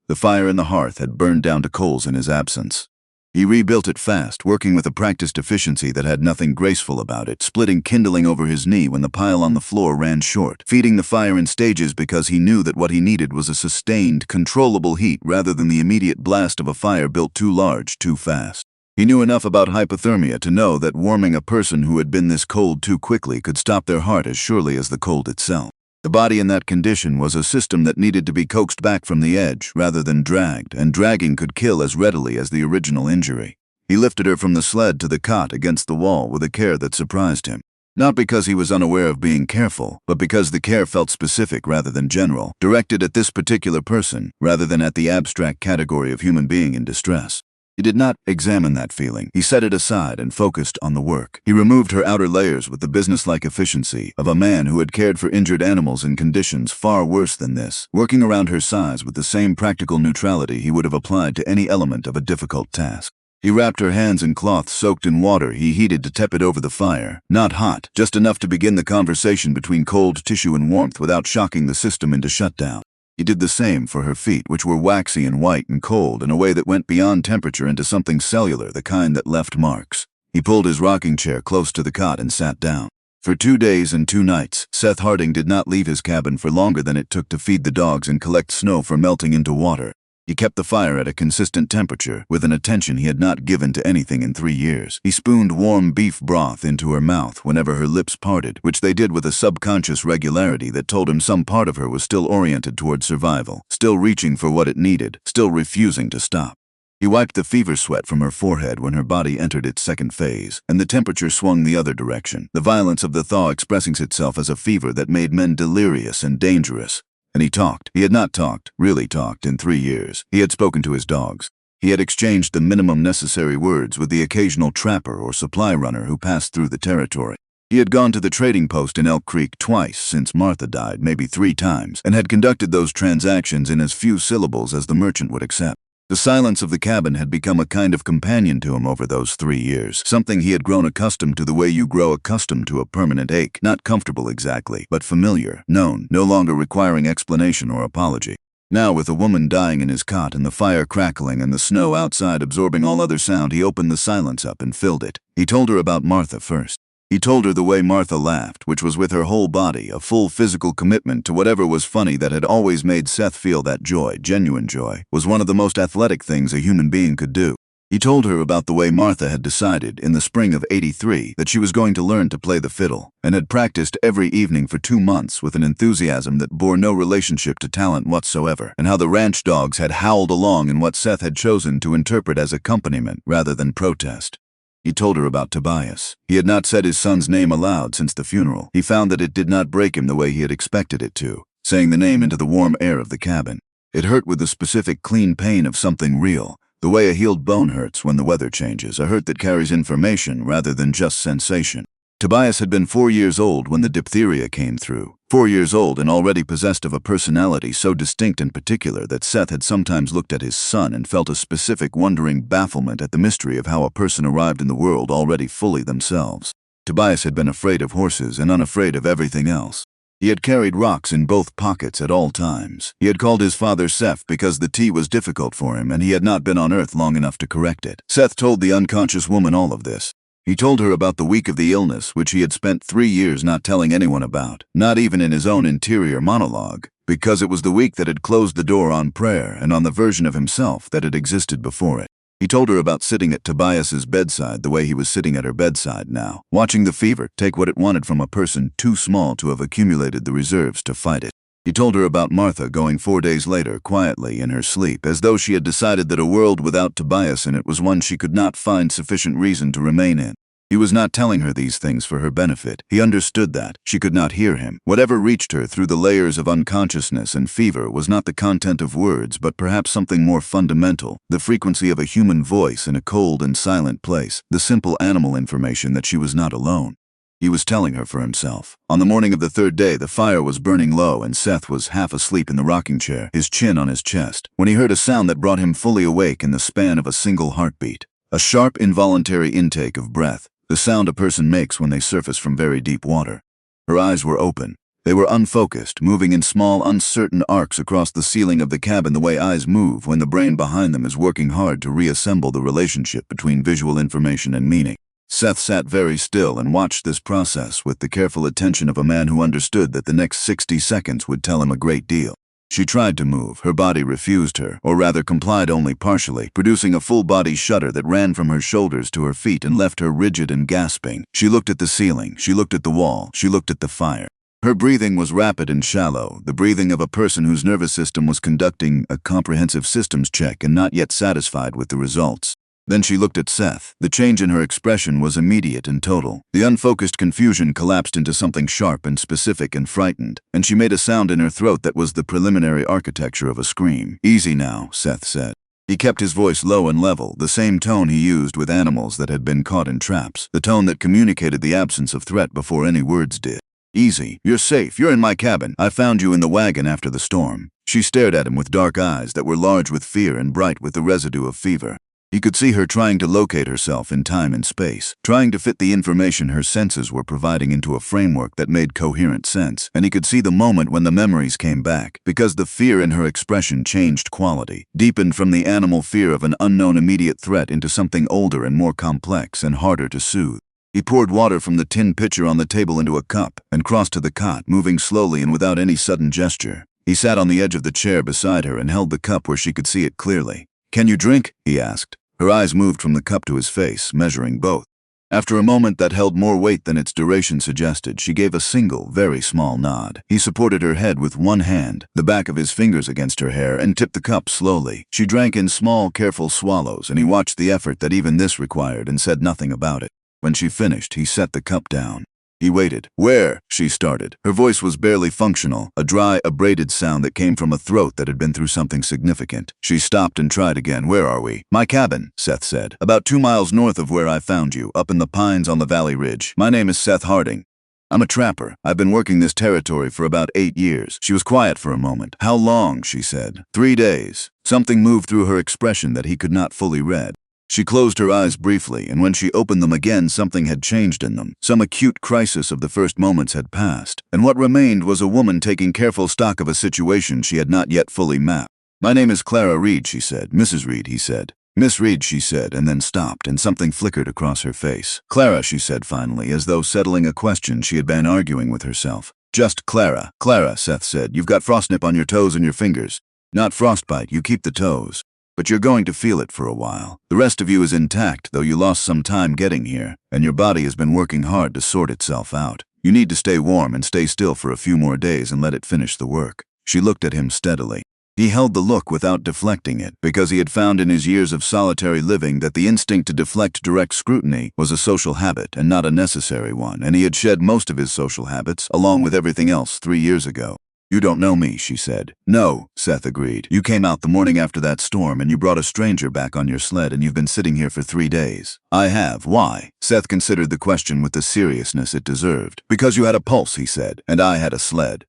The fire in the hearth had burned down to coals in his absence. He rebuilt it fast, working with a practiced efficiency that had nothing graceful about it, splitting kindling over his knee when the pile on the floor ran short, feeding the fire in stages because he knew that what he needed was a sustained, controllable heat rather than the immediate blast of a fire built too large, too fast. He knew enough about hypothermia to know that warming a person who had been this cold too quickly could stop their heart as surely as the cold itself. The body in that condition was a system that needed to be coaxed back from the edge rather than dragged, and dragging could kill as readily as the original injury. He lifted her from the sled to the cot against the wall with a care that surprised him. Not because he was unaware of being careful, but because the care felt specific rather than general, directed at this particular person rather than at the abstract category of human being in distress. He did not examine that feeling. He set it aside and focused on the work. He removed her outer layers with the businesslike efficiency of a man who had cared for injured animals in conditions far worse than this, working around her size with the same practical neutrality he would have applied to any element of a difficult task. He wrapped her hands in cloth soaked in water he heated to tepid over the fire, not hot, just enough to begin the conversation between cold tissue and warmth without shocking the system into shutdown. He did the same for her feet, which were waxy and white and cold in a way that went beyond temperature into something cellular, the kind that left marks. He pulled his rocking chair close to the cot and sat down. For 2 days and 2 nights, Seth Harding did not leave his cabin for longer than it took to feed the dogs and collect snow for melting into water. He kept the fire at a consistent temperature, with an attention he had not given to anything in 3 years. He spooned warm beef broth into her mouth whenever her lips parted, which they did with a subconscious regularity that told him some part of her was still oriented toward survival, still reaching for what it needed, still refusing to stop. He wiped the fever sweat from her forehead when her body entered its second phase, and the temperature swung the other direction, the violence of the thaw expressing itself as a fever that made men delirious and dangerous. And he talked. He had not talked, really talked, in 3 years. He had spoken to his dogs. He had exchanged the minimum necessary words with the occasional trapper or supply runner who passed through the territory. He had gone to the trading post in Elk Creek twice since Martha died, maybe 3 times, and had conducted those transactions in as few syllables as the merchant would accept. The silence of the cabin had become a kind of companion to him over those 3 years, something he had grown accustomed to the way you grow accustomed to a permanent ache, not comfortable exactly, but familiar, known, no longer requiring explanation or apology. Now, with a woman dying in his cot and the fire crackling and the snow outside absorbing all other sound, he opened the silence up and filled it. He told her about Martha first. He told her the way Martha laughed, which was with her whole body, a full physical commitment to whatever was funny that had always made Seth feel that joy, genuine joy, was one of the most athletic things a human being could do. He told her about the way Martha had decided, in the spring of '83, that she was going to learn to play the fiddle, and had practiced every evening for 2 months with an enthusiasm that bore no relationship to talent whatsoever, and how the ranch dogs had howled along in what Seth had chosen to interpret as accompaniment rather than protest. He told her about Tobias. He had not said his son's name aloud since the funeral. He found that it did not break him the way he had expected it to, saying the name into the warm air of the cabin. It hurt with the specific clean pain of something real, the way a healed bone hurts when the weather changes, a hurt that carries information rather than just sensation. Tobias had been 4 years old when the diphtheria came through. 4 years old and already possessed of a personality so distinct and particular that Seth had sometimes looked at his son and felt a specific wondering bafflement at the mystery of how a person arrived in the world already fully themselves. Tobias had been afraid of horses and unafraid of everything else. He had carried rocks in both pockets at all times. He had called his father Seth because the T was difficult for him and he had not been on Earth long enough to correct it. Seth told the unconscious woman all of this. He told her about the week of the illness, which he had spent 3 years not telling anyone about, not even in his own interior monologue, because it was the week that had closed the door on prayer and on the version of himself that had existed before it. He told her about sitting at Tobias's bedside the way he was sitting at her bedside now, watching the fever take what it wanted from a person too small to have accumulated the reserves to fight it. He told her about Martha going 4 days later, quietly in her sleep, as though she had decided that a world without Tobias in it was one she could not find sufficient reason to remain in. He was not telling her these things for her benefit. He understood that. She could not hear him. Whatever reached her through the layers of unconsciousness and fever was not the content of words, but perhaps something more fundamental, the frequency of a human voice in a cold and silent place, the simple animal information that she was not alone. He was telling her for himself. On the morning of the 3rd day, the fire was burning low and Seth was half asleep in the rocking chair, his chin on his chest, when he heard a sound that brought him fully awake in the span of a single heartbeat. A sharp, involuntary intake of breath, the sound a person makes when they surface from very deep water. Her eyes were open. They were unfocused, moving in small, uncertain arcs across the ceiling of the cabin the way eyes move when the brain behind them is working hard to reassemble the relationship between visual information and meaning. Seth sat very still and watched this process with the careful attention of a man who understood that the next 60 seconds would tell him a great deal. She tried to move. Her body refused her, or rather complied only partially, producing a full-body shudder that ran from her shoulders to her feet and left her rigid and gasping. She looked at the ceiling, she looked at the wall, she looked at the fire. Her breathing was rapid and shallow, the breathing of a person whose nervous system was conducting a comprehensive systems check and not yet satisfied with the results. Then she looked at Seth. The change in her expression was immediate and total. The unfocused confusion collapsed into something sharp and specific and frightened, and she made a sound in her throat that was the preliminary architecture of a scream. "Easy now," Seth said. He kept his voice low and level, the same tone he used with animals that had been caught in traps, the tone that communicated the absence of threat before any words did. "Easy. You're safe. You're in my cabin. I found you in the wagon after the storm." She stared at him with dark eyes that were large with fear and bright with the residue of fever. He could see her trying to locate herself in time and space, trying to fit the information her senses were providing into a framework that made coherent sense, and he could see the moment when the memories came back, because the fear in her expression changed quality, deepened from the animal fear of an unknown immediate threat into something older and more complex and harder to soothe. He poured water from the tin pitcher on the table into a cup and crossed to the cot, moving slowly and without any sudden gesture. He sat on the edge of the chair beside her and held the cup where she could see it clearly. "Can you drink?" he asked. Her eyes moved from the cup to his face, measuring both. After a moment that held more weight than its duration suggested, she gave a single, very small nod. He supported her head with one hand, the back of his fingers against her hair, and tipped the cup slowly. She drank in small, careful swallows, and he watched the effort that even this required and said nothing about it. When she finished, he set the cup down. He waited. "Where?" she started. Her voice was barely functional, a dry, abraded sound that came from a throat that had been through something significant. She stopped and tried again. "Where are we?" "My cabin," Seth said. "About 2 miles north of where I found you, up in the pines on the valley ridge. My name is Seth Harding. I'm a trapper. I've been working this territory for about 8 years." She was quiet for a moment. "How long?" she said. 3 days. Something moved through her expression that he could not fully read. She closed her eyes briefly, and when she opened them again, something had changed in them. Some acute crisis of the first moments had passed, and what remained was a woman taking careful stock of a situation she had not yet fully mapped. "My name is Clara Reed," she said. "Mrs. Reed," he said. "Miss Reed," she said, and then stopped, and something flickered across her face. "Clara," she said finally, as though settling a question she had been arguing with herself. "Just Clara." "Clara," Seth said, "you've got frostnip on your toes and your fingers. Not frostbite, you keep the toes. But you're going to feel it for a while. The rest of you is intact, though you lost some time getting here, and your body has been working hard to sort itself out. You need to stay warm and stay still for a few more days and let it finish the work." She looked at him steadily. He held the look without deflecting it, because he had found in his years of solitary living that the instinct to deflect direct scrutiny was a social habit and not a necessary one, and he had shed most of his social habits, along with everything else, 3 years ago. "You don't know me," she said. "No," Seth agreed. "You came out the morning after that storm and you brought a stranger back on your sled and you've been sitting here for 3 days. "I have. Why?" Seth considered the question with the seriousness it deserved. "Because you had a pulse," he said, "and I had a sled."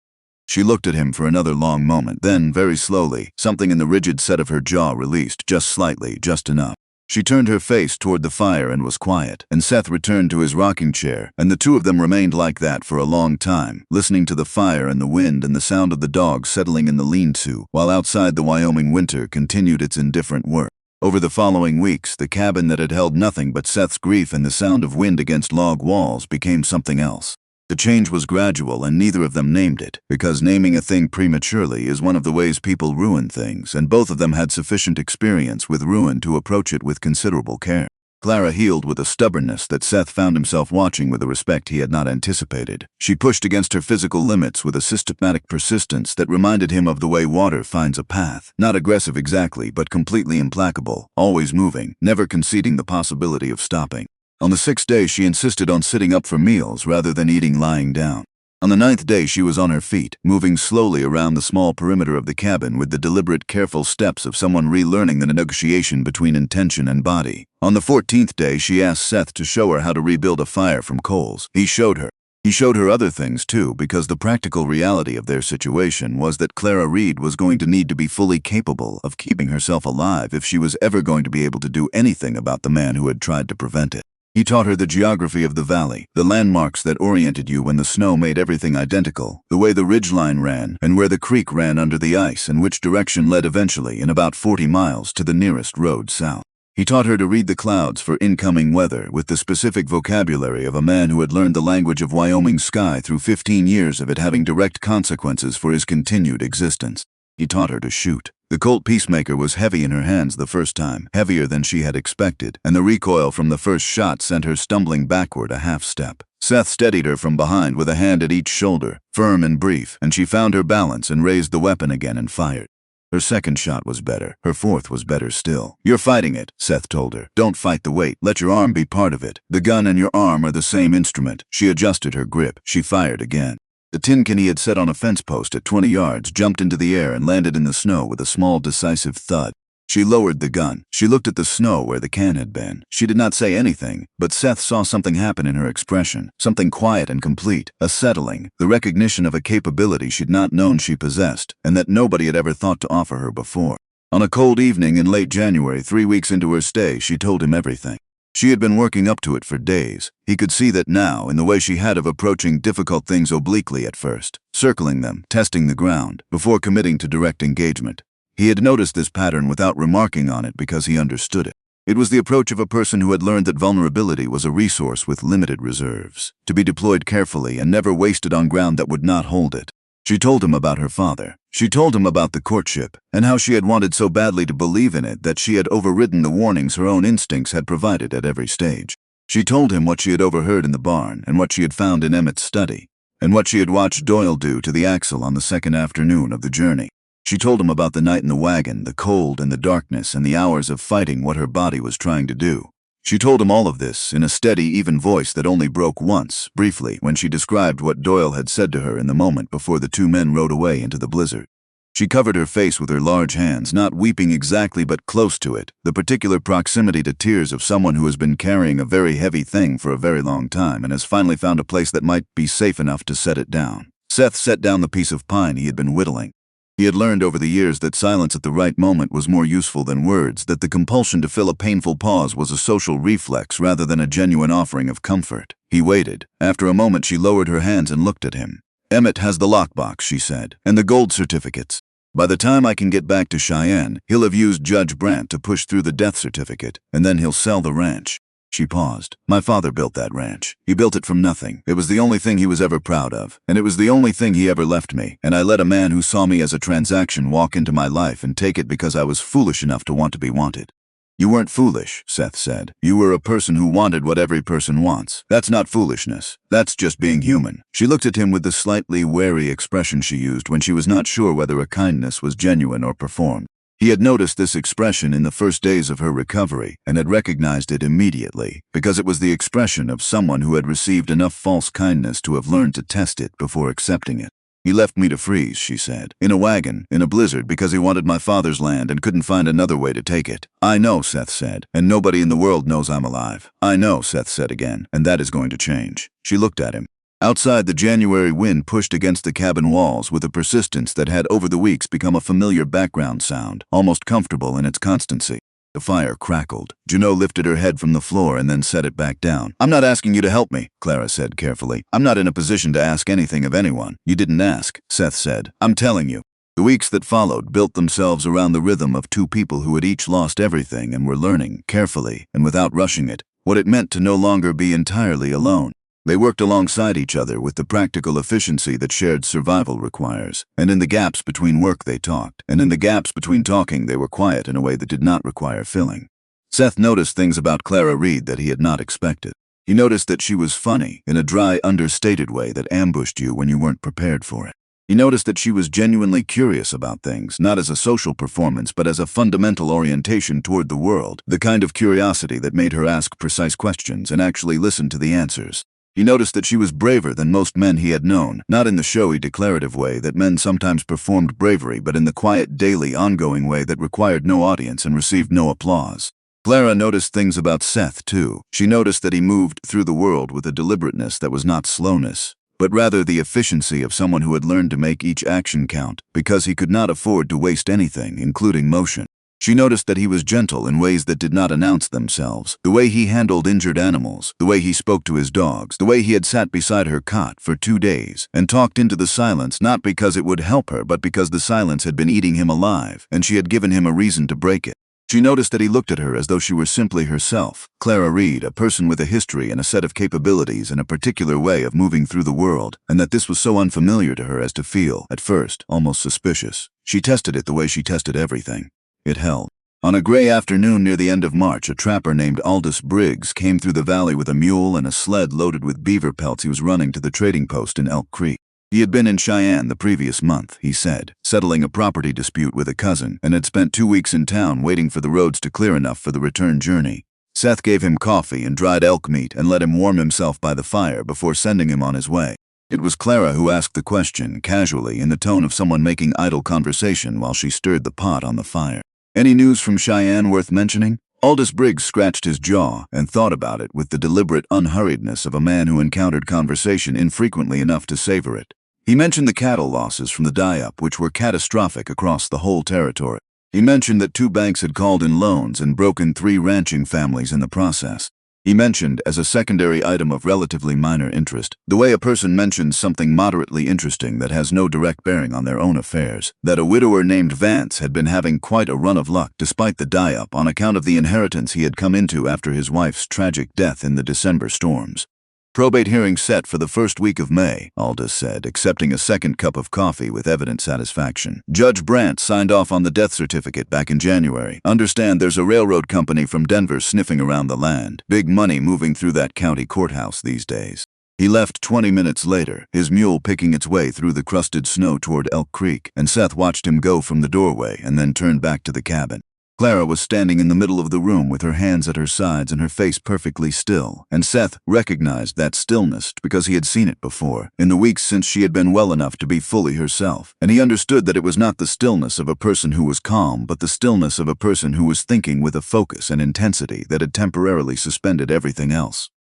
She looked at him for another long moment. Then, very slowly, something in the rigid set of her jaw released, just slightly, just enough. She turned her face toward the fire and was quiet, and Seth returned to his rocking chair, and the two of them remained like that for a long time, listening to the fire and the wind and the sound of the dog settling in the lean-to, while outside the Wyoming winter continued its indifferent work. Over the following weeks, the cabin that had held nothing but Seth's grief and the sound of wind against log walls became something else. The change was gradual, and neither of them named it, because naming a thing prematurely is one of the ways people ruin things, and both of them had sufficient experience with ruin to approach it with considerable care. Clara healed with a stubbornness that Seth found himself watching with a respect he had not anticipated. She pushed against her physical limits with a systematic persistence that reminded him of the way water finds a path, not aggressive exactly, but completely implacable, always moving, never conceding the possibility of stopping. On the 6th day, she insisted on sitting up for meals rather than eating lying down. On the 9th day, she was on her feet, moving slowly around the small perimeter of the cabin with the deliberate, careful steps of someone relearning the negotiation between intention and body. On the 14th day, she asked Seth to show her how to rebuild a fire from coals. He showed her. He showed her other things too, because the practical reality of their situation was that Clara Reed was going to need to be fully capable of keeping herself alive if she was ever going to be able to do anything about the man who had tried to prevent it. He taught her the geography of the valley, the landmarks that oriented you when the snow made everything identical, the way the ridgeline ran, and where the creek ran under the ice, and which direction led eventually, in about 40 miles, to the nearest road south. He taught her to read the clouds for incoming weather with the specific vocabulary of a man who had learned the language of Wyoming's sky through 15 years of it having direct consequences for his continued existence. He taught her to shoot. The Colt Peacemaker was heavy in her hands the first time, heavier than she had expected, and the recoil from the first shot sent her stumbling backward a half step. Seth steadied her from behind with a hand at each shoulder, firm and brief, and she found her balance and raised the weapon again and fired. Her second shot was better. Her fourth was better still. "You're fighting it," Seth told her. "Don't fight the weight. Let your arm be part of it. The gun and your arm are the same instrument." She adjusted her grip. She fired again. The tin can he had set on a fence post at 20 yards jumped into the air and landed in the snow with a small, decisive thud. She lowered the gun. She looked at the snow where the can had been. She did not say anything, but Seth saw something happen in her expression, something quiet and complete, a settling, the recognition of a capability she'd not known she possessed, and that nobody had ever thought to offer her before. On a cold evening in late January, 3 weeks into her stay, she told him everything. She had been working up to it for days. He could see that now, in the way she had of approaching difficult things obliquely at first, circling them, testing the ground, before committing to direct engagement. He had noticed this pattern without remarking on it because he understood it. It was the approach of a person who had learned that vulnerability was a resource with limited reserves, to be deployed carefully and never wasted on ground that would not hold it. She told him about her father. She told him about the courtship, and how she had wanted so badly to believe in it that she had overridden the warnings her own instincts had provided at every stage. She told him what she had overheard in the barn, and what she had found in Emmett's study, and what she had watched Doyle do to the axle on the second afternoon of the journey. She told him about the night in the wagon, the cold and the darkness, and the hours of fighting what her body was trying to do. She told him all of this in a steady, even voice that only broke once, briefly, when she described what Doyle had said to her in the moment before the two men rode away into the blizzard. She covered her face with her large hands, not weeping exactly but close to it, the particular proximity to tears of someone who has been carrying a very heavy thing for a very long time and has finally found a place that might be safe enough to set it down. Seth set down the piece of pine he had been whittling. He had learned over the years that silence at the right moment was more useful than words, that the compulsion to fill a painful pause was a social reflex rather than a genuine offering of comfort. He waited. After a moment, she lowered her hands and looked at him. "Emmett has the lockbox," she said, "and the gold certificates. By the time I can get back to Cheyenne, he'll have used Judge Brandt to push through the death certificate, and then he'll sell the ranch." She paused. "My father built that ranch. He built it from nothing. It was the only thing he was ever proud of, and it was the only thing he ever left me, and I let a man who saw me as a transaction walk into my life and take it because I was foolish enough to want to be wanted." "You weren't foolish," Seth said. "You were a person who wanted what every person wants. That's not foolishness. That's just being human." She looked at him with the slightly wary expression she used when she was not sure whether a kindness was genuine or performed. He had noticed this expression in the first days of her recovery and had recognized it immediately, because it was the expression of someone who had received enough false kindness to have learned to test it before accepting it. "He left me to freeze," she said, "in a wagon, in a blizzard, because he wanted my father's land and couldn't find another way to take it." "I know," Seth said, "and nobody in the world knows I'm alive." "I know," Seth said again, "and that is going to change." She looked at him. Outside, the January wind pushed against the cabin walls with a persistence that had over the weeks become a familiar background sound, almost comfortable in its constancy. The fire crackled. Juneau lifted her head from the floor and then set it back down. "I'm not asking you to help me," Clara said carefully. "I'm not in a position to ask anything of anyone." "You didn't ask," Seth said. "I'm telling you." The weeks that followed built themselves around the rhythm of two people who had each lost everything and were learning, carefully and without rushing it, what it meant to no longer be entirely alone. They worked alongside each other with the practical efficiency that shared survival requires, and in the gaps between work they talked, and in the gaps between talking they were quiet in a way that did not require filling. Seth noticed things about Clara Reed that he had not expected. He noticed that she was funny, in a dry, understated way that ambushed you when you weren't prepared for it. He noticed that she was genuinely curious about things, not as a social performance but as a fundamental orientation toward the world, the kind of curiosity that made her ask precise questions and actually listen to the answers. He noticed that she was braver than most men he had known, not in the showy, declarative way that men sometimes performed bravery, but in the quiet, daily, ongoing way that required no audience and received no applause. Clara noticed things about Seth, too. She noticed that he moved through the world with a deliberateness that was not slowness, but rather the efficiency of someone who had learned to make each action count, because he could not afford to waste anything, including motion. She noticed that he was gentle in ways that did not announce themselves, the way he handled injured animals, the way he spoke to his dogs, the way he had sat beside her cot for 2 days and talked into the silence not because it would help her but because the silence had been eating him alive and she had given him a reason to break it. She noticed that he looked at her as though she were simply herself, Clara Reed, a person with a history and a set of capabilities and a particular way of moving through the world, and that this was so unfamiliar to her as to feel, at first, almost suspicious. She tested it the way she tested everything. It held. On a gray afternoon near the end of March, a trapper named Aldous Briggs came through the valley with a mule and a sled loaded with beaver pelts he was running to the trading post in Elk Creek. He had been in Cheyenne the previous month, he said, settling a property dispute with a cousin, and had spent 2 weeks in town waiting for the roads to clear enough for the return journey. Seth gave him coffee and dried elk meat and let him warm himself by the fire before sending him on his way. It was Clara who asked the question, casually, in the tone of someone making idle conversation while she stirred the pot on the fire. "Any news from Cheyenne worth mentioning?" Aldous Briggs scratched his jaw and thought about it with the deliberate unhurriedness of a man who encountered conversation infrequently enough to savor it. He mentioned the cattle losses from the die-up, which were catastrophic across the whole territory. He mentioned that 2 banks had called in loans and broken 3 ranching families in the process. He mentioned, as a secondary item of relatively minor interest, the way a person mentions something moderately interesting that has no direct bearing on their own affairs, that a widower named Vance had been having quite a run of luck despite the die-up on account of the inheritance he had come into after his wife's tragic death in the December storms. "Probate hearing set for the first week of May," Aldous said, accepting a second cup of coffee with evident satisfaction. "Judge Brandt signed off on the death certificate back in January. Understand there's a railroad company from Denver sniffing around the land. Big money moving through that county courthouse these days." He left 20 minutes later, his mule picking its way through the crusted snow toward Elk Creek, and Seth watched him go from the doorway and then turned back to the cabin. Clara was standing in the middle of the room with her hands at her sides and her face perfectly still, and Seth recognized that stillness because he had seen it before, in the weeks since she had been well enough to be fully herself, and he understood that it was not the stillness of a person who was calm, but the stillness of a person who was thinking with a focus and intensity that had temporarily suspended everything else.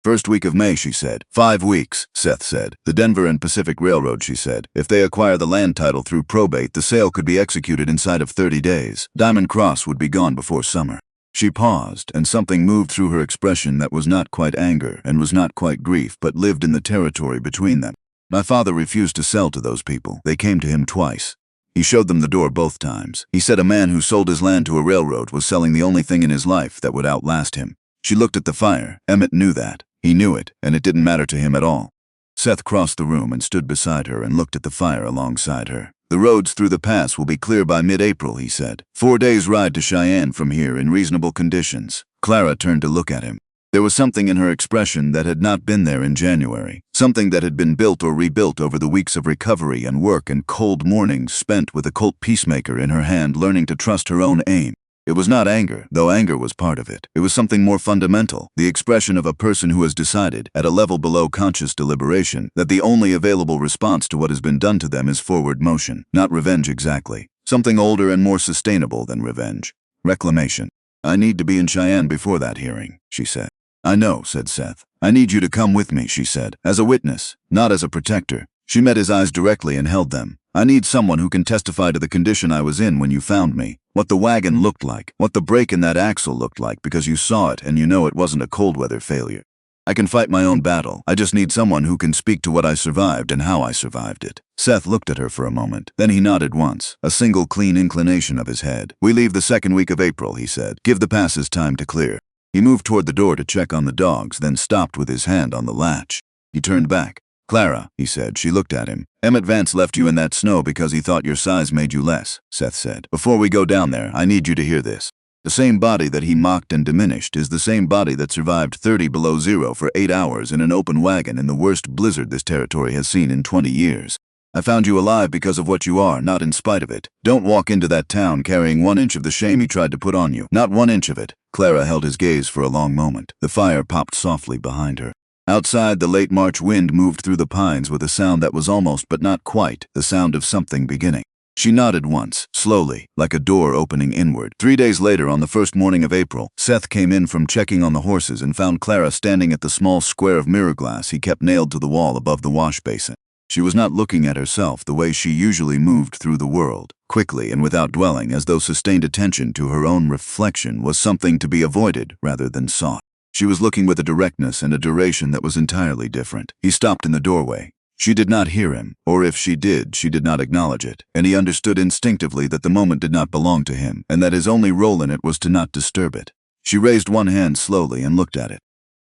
"First week of May," she said. 5 weeks, Seth said. "The Denver and Pacific Railroad," she said. "If they acquire the land title through probate, the sale could be executed inside of 30 days. Diamond Cross would be gone before summer." She paused, and something moved through her expression that was not quite anger and was not quite grief, but lived in the territory between them. "My father refused to sell to those people. They came to him twice. He showed them the door both times. He said a man who sold his land to a railroad was selling the only thing in his life that would outlast him." She looked at the fire. Emmett knew that. He knew it, and it didn't matter to him at all. Seth crossed the room and stood beside her and looked at the fire alongside her. "The roads through the pass will be clear by mid-April," he said. 4 days' ride to Cheyenne from here in reasonable conditions. Clara turned to look at him. There was something in her expression that had not been there in January, something that had been built or rebuilt over the weeks of recovery and work and cold mornings spent with a Colt Peacemaker in her hand, learning to trust her own aim. It was not anger, though anger was part of it. It was something more fundamental, the expression of a person who has decided, at a level below conscious deliberation, that the only available response to what has been done to them is forward motion, not revenge exactly. Something older and more sustainable than revenge. Reclamation. "I need to be in Cheyenne before that hearing," she said. "I know," said Seth. "I need you to come with me," she said, "as a witness, not as a protector." She met his eyes directly and held them. "I need someone who can testify to the condition I was in when you found me. What the wagon looked like, what the break in that axle looked like, because you saw it and you know it wasn't a cold weather failure. I can fight my own battle. I just need someone who can speak to what I survived and how I survived it." Seth looked at her for a moment. Then he nodded once, a single clean inclination of his head. "We leave the second week of April," he said. "Give the passes time to clear." He moved toward the door to check on the dogs, then stopped with his hand on the latch. He turned back. "Clara," he said. She looked at him. "Emmett Vance left you in that snow because he thought your size made you less," Seth said. "Before we go down there, I need you to hear this. The same body that he mocked and diminished is the same body that survived 30 below zero for 8 hours in an open wagon in the worst blizzard this territory has seen in 20 years. I found you alive because of what you are, not in spite of it. Don't walk into that town carrying 1 inch of the shame he tried to put on you. Not 1 inch of it." Clara held his gaze for a long moment. The fire popped softly behind her. Outside, the late March wind moved through the pines with a sound that was almost but not quite the sound of something beginning. She nodded once, slowly, like a door opening inward. 3 days later, on the first morning of April, Seth came in from checking on the horses and found Clara standing at the small square of mirror glass he kept nailed to the wall above the wash basin. She was not looking at herself the way she usually moved through the world, quickly and without dwelling, as though sustained attention to her own reflection was something to be avoided rather than sought. She was looking with a directness and a duration that was entirely different. He stopped in the doorway. She did not hear him, or if she did not acknowledge it, and he understood instinctively that the moment did not belong to him, and that his only role in it was to not disturb it. She raised one hand slowly and looked at it.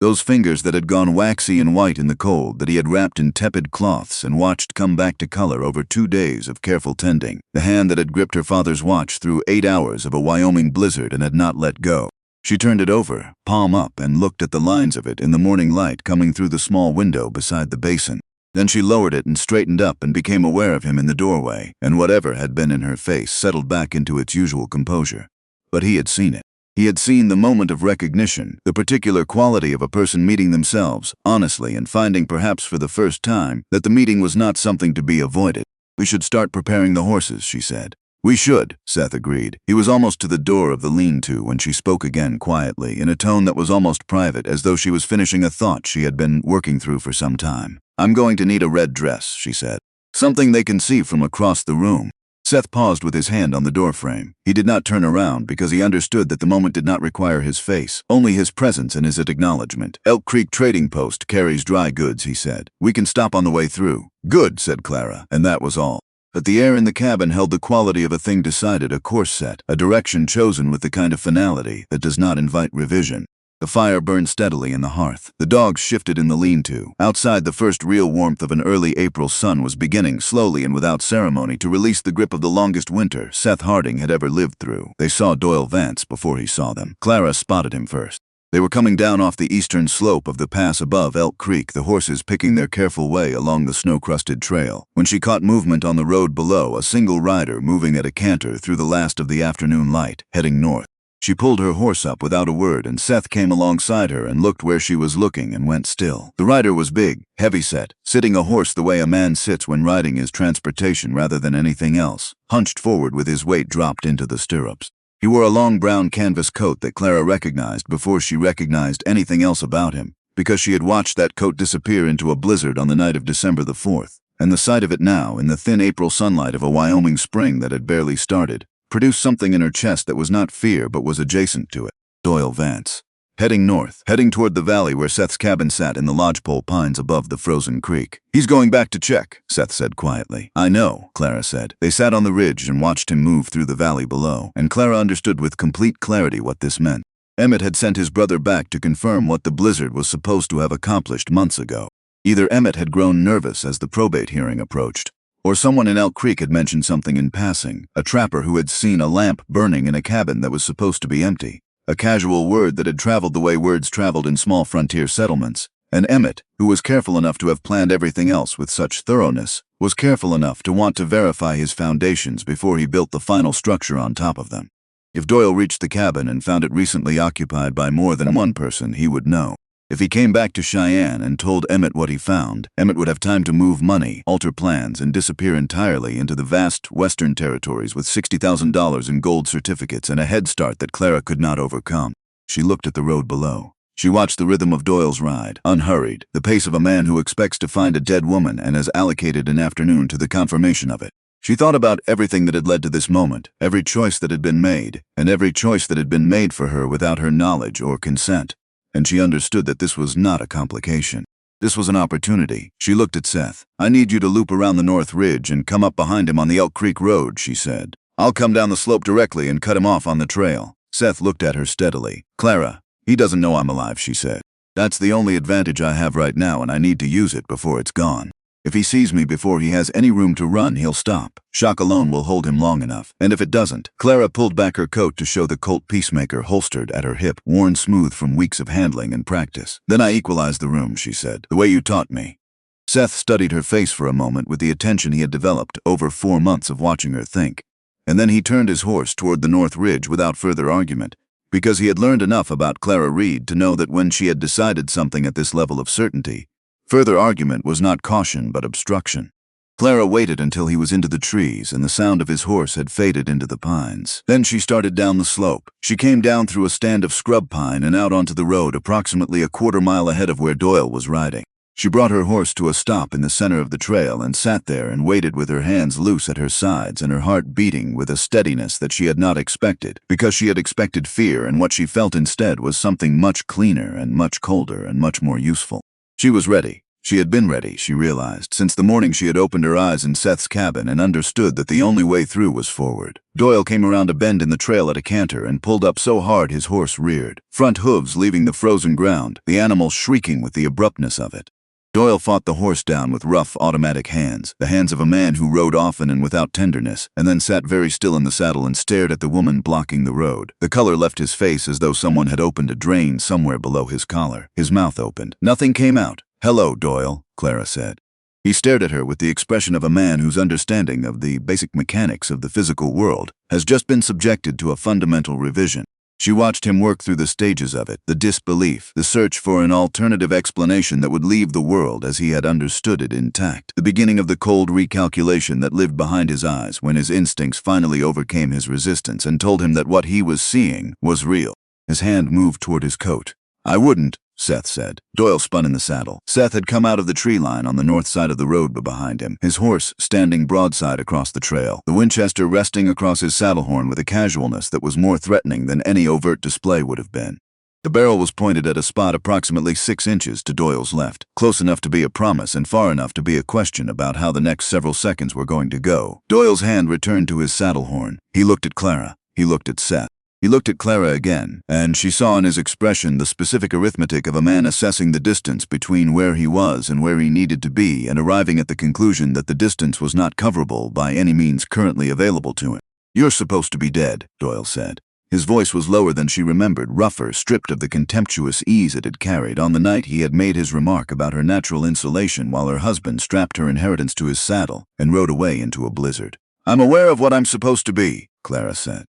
Those fingers that had gone waxy and white in the cold, that he had wrapped in tepid cloths and watched come back to color over 2 days of careful tending. The hand that had gripped her father's watch through 8 hours of a Wyoming blizzard and had not let go. She turned it over, palm up, and looked at the lines of it in the morning light coming through the small window beside the basin. Then she lowered it and straightened up and became aware of him in the doorway, and whatever had been in her face settled back into its usual composure. But he had seen it. He had seen the moment of recognition, the particular quality of a person meeting themselves, honestly, and finding perhaps for the first time that the meeting was not something to be avoided. "We should start preparing the horses," she said. "We should," Seth agreed. He was almost to the door of the lean-to when she spoke again quietly, in a tone that was almost private, as though she was finishing a thought she had been working through for some time. "I'm going to need a red dress," she said. "Something they can see from across the room." Seth paused with his hand on the doorframe. He did not turn around because he understood that the moment did not require his face, only his presence and his acknowledgement. "Elk Creek Trading Post carries dry goods," he said. "We can stop on the way through." "Good," said Clara, and that was all. But the air in the cabin held the quality of a thing decided, a course set, a direction chosen with the kind of finality that does not invite revision. The fire burned steadily in the hearth. The dogs shifted in the lean-to. Outside, the first real warmth of an early April sun was beginning, slowly and without ceremony, to release the grip of the longest winter Seth Harding had ever lived through. They saw Doyle Vance before he saw them. Clara spotted him first. They were coming down off the eastern slope of the pass above Elk Creek, the horses picking their careful way along the snow-crusted trail, when she caught movement on the road below, a single rider moving at a canter through the last of the afternoon light, heading north. She pulled her horse up without a word, and Seth came alongside her and looked where she was looking and went still. The rider was big, heavy-set, sitting a horse the way a man sits when riding his transportation rather than anything else, hunched forward with his weight dropped into the stirrups. He wore a long brown canvas coat that Clara recognized before she recognized anything else about him, because she had watched that coat disappear into a blizzard on the night of December the 4th, and the sight of it now, in the thin April sunlight of a Wyoming spring that had barely started, produced something in her chest that was not fear but was adjacent to it. Doyle Vance. Heading north, heading toward the valley where Seth's cabin sat in the lodgepole pines above the frozen creek. "He's going back to check," Seth said quietly. "I know," Clara said. They sat on the ridge and watched him move through the valley below, and Clara understood with complete clarity what this meant. Emmett had sent his brother back to confirm what the blizzard was supposed to have accomplished months ago. Either Emmett had grown nervous as the probate hearing approached, or someone in Elk Creek had mentioned something in passing, a trapper who had seen a lamp burning in a cabin that was supposed to be empty. A casual word that had traveled the way words traveled in small frontier settlements, and Emmett, who was careful enough to have planned everything else with such thoroughness, was careful enough to want to verify his foundations before he built the final structure on top of them. If Doyle reached the cabin and found it recently occupied by more than one person, he would know. If he came back to Cheyenne and told Emmett what he found, Emmett would have time to move money, alter plans, and disappear entirely into the vast western territories with $60,000 in gold certificates and a head start that Clara could not overcome. She looked at the road below. She watched the rhythm of Doyle's ride, unhurried, the pace of a man who expects to find a dead woman and has allocated an afternoon to the confirmation of it. She thought about everything that had led to this moment, every choice that had been made, and every choice that had been made for her without her knowledge or consent. And she understood that this was not a complication. This was an opportunity. She looked at Seth. "I need you to loop around the north ridge and come up behind him on the Elk Creek Road," she said. "I'll come down the slope directly and cut him off on the trail." Seth looked at her steadily. "Clara, he doesn't know I'm alive," she said. "That's the only advantage I have right now, and I need to use it before it's gone. If he sees me before he has any room to run, he'll stop. Shock alone will hold him long enough. And if it doesn't..." Clara pulled back her coat to show the Colt Peacemaker holstered at her hip, worn smooth from weeks of handling and practice. "Then I equalize the room," she said, "the way you taught me." Seth studied her face for a moment with the attention he had developed over 4 months of watching her think. And then he turned his horse toward the north ridge without further argument, because he had learned enough about Clara Reed to know that when she had decided something at this level of certainty, further argument was not caution but obstruction. Clara waited until he was into the trees and the sound of his horse had faded into the pines. Then she started down the slope. She came down through a stand of scrub pine and out onto the road approximately a quarter-mile ahead of where Doyle was riding. She brought her horse to a stop in the center of the trail and sat there and waited with her hands loose at her sides and her heart beating with a steadiness that she had not expected, because she had expected fear, and what she felt instead was something much cleaner and much colder and much more useful. She was ready. She had been ready, she realized, since the morning she had opened her eyes in Seth's cabin and understood that the only way through was forward. Doyle came around a bend in the trail at a canter and pulled up so hard his horse reared, front hooves leaving the frozen ground, the animal shrieking with the abruptness of it. Doyle fought the horse down with rough, automatic hands, the hands of a man who rode often and without tenderness, and then sat very still in the saddle and stared at the woman blocking the road. The color left his face as though someone had opened a drain somewhere below his collar. His mouth opened. Nothing came out. "Hello, Doyle," Clara said. He stared at her with the expression of a man whose understanding of the basic mechanics of the physical world has just been subjected to a fundamental revision. She watched him work through the stages of it, the disbelief, the search for an alternative explanation that would leave the world as he had understood it intact, the beginning of the cold recalculation that lived behind his eyes when his instincts finally overcame his resistance and told him that what he was seeing was real. His hand moved toward his coat. "I wouldn't," Seth said. Doyle spun in the saddle. Seth had come out of the tree line on the north side of the road behind him, his horse standing broadside across the trail, the Winchester resting across his saddle horn with a casualness that was more threatening than any overt display would have been. The barrel was pointed at a spot approximately 6 inches to Doyle's left, close enough to be a promise and far enough to be a question about how the next several seconds were going to go. Doyle's hand returned to his saddle horn. He looked at Clara. He looked at Seth. He looked at Clara again, and she saw in his expression the specific arithmetic of a man assessing the distance between where he was and where he needed to be and arriving at the conclusion that the distance was not coverable by any means currently available to him. "You're supposed to be dead," Doyle said. His voice was lower than she remembered, rougher, stripped of the contemptuous ease it had carried on the night he had made his remark about her natural insulation while her husband strapped her inheritance to his saddle and rode away into a blizzard. "I'm aware of what I'm supposed to be," Clara said.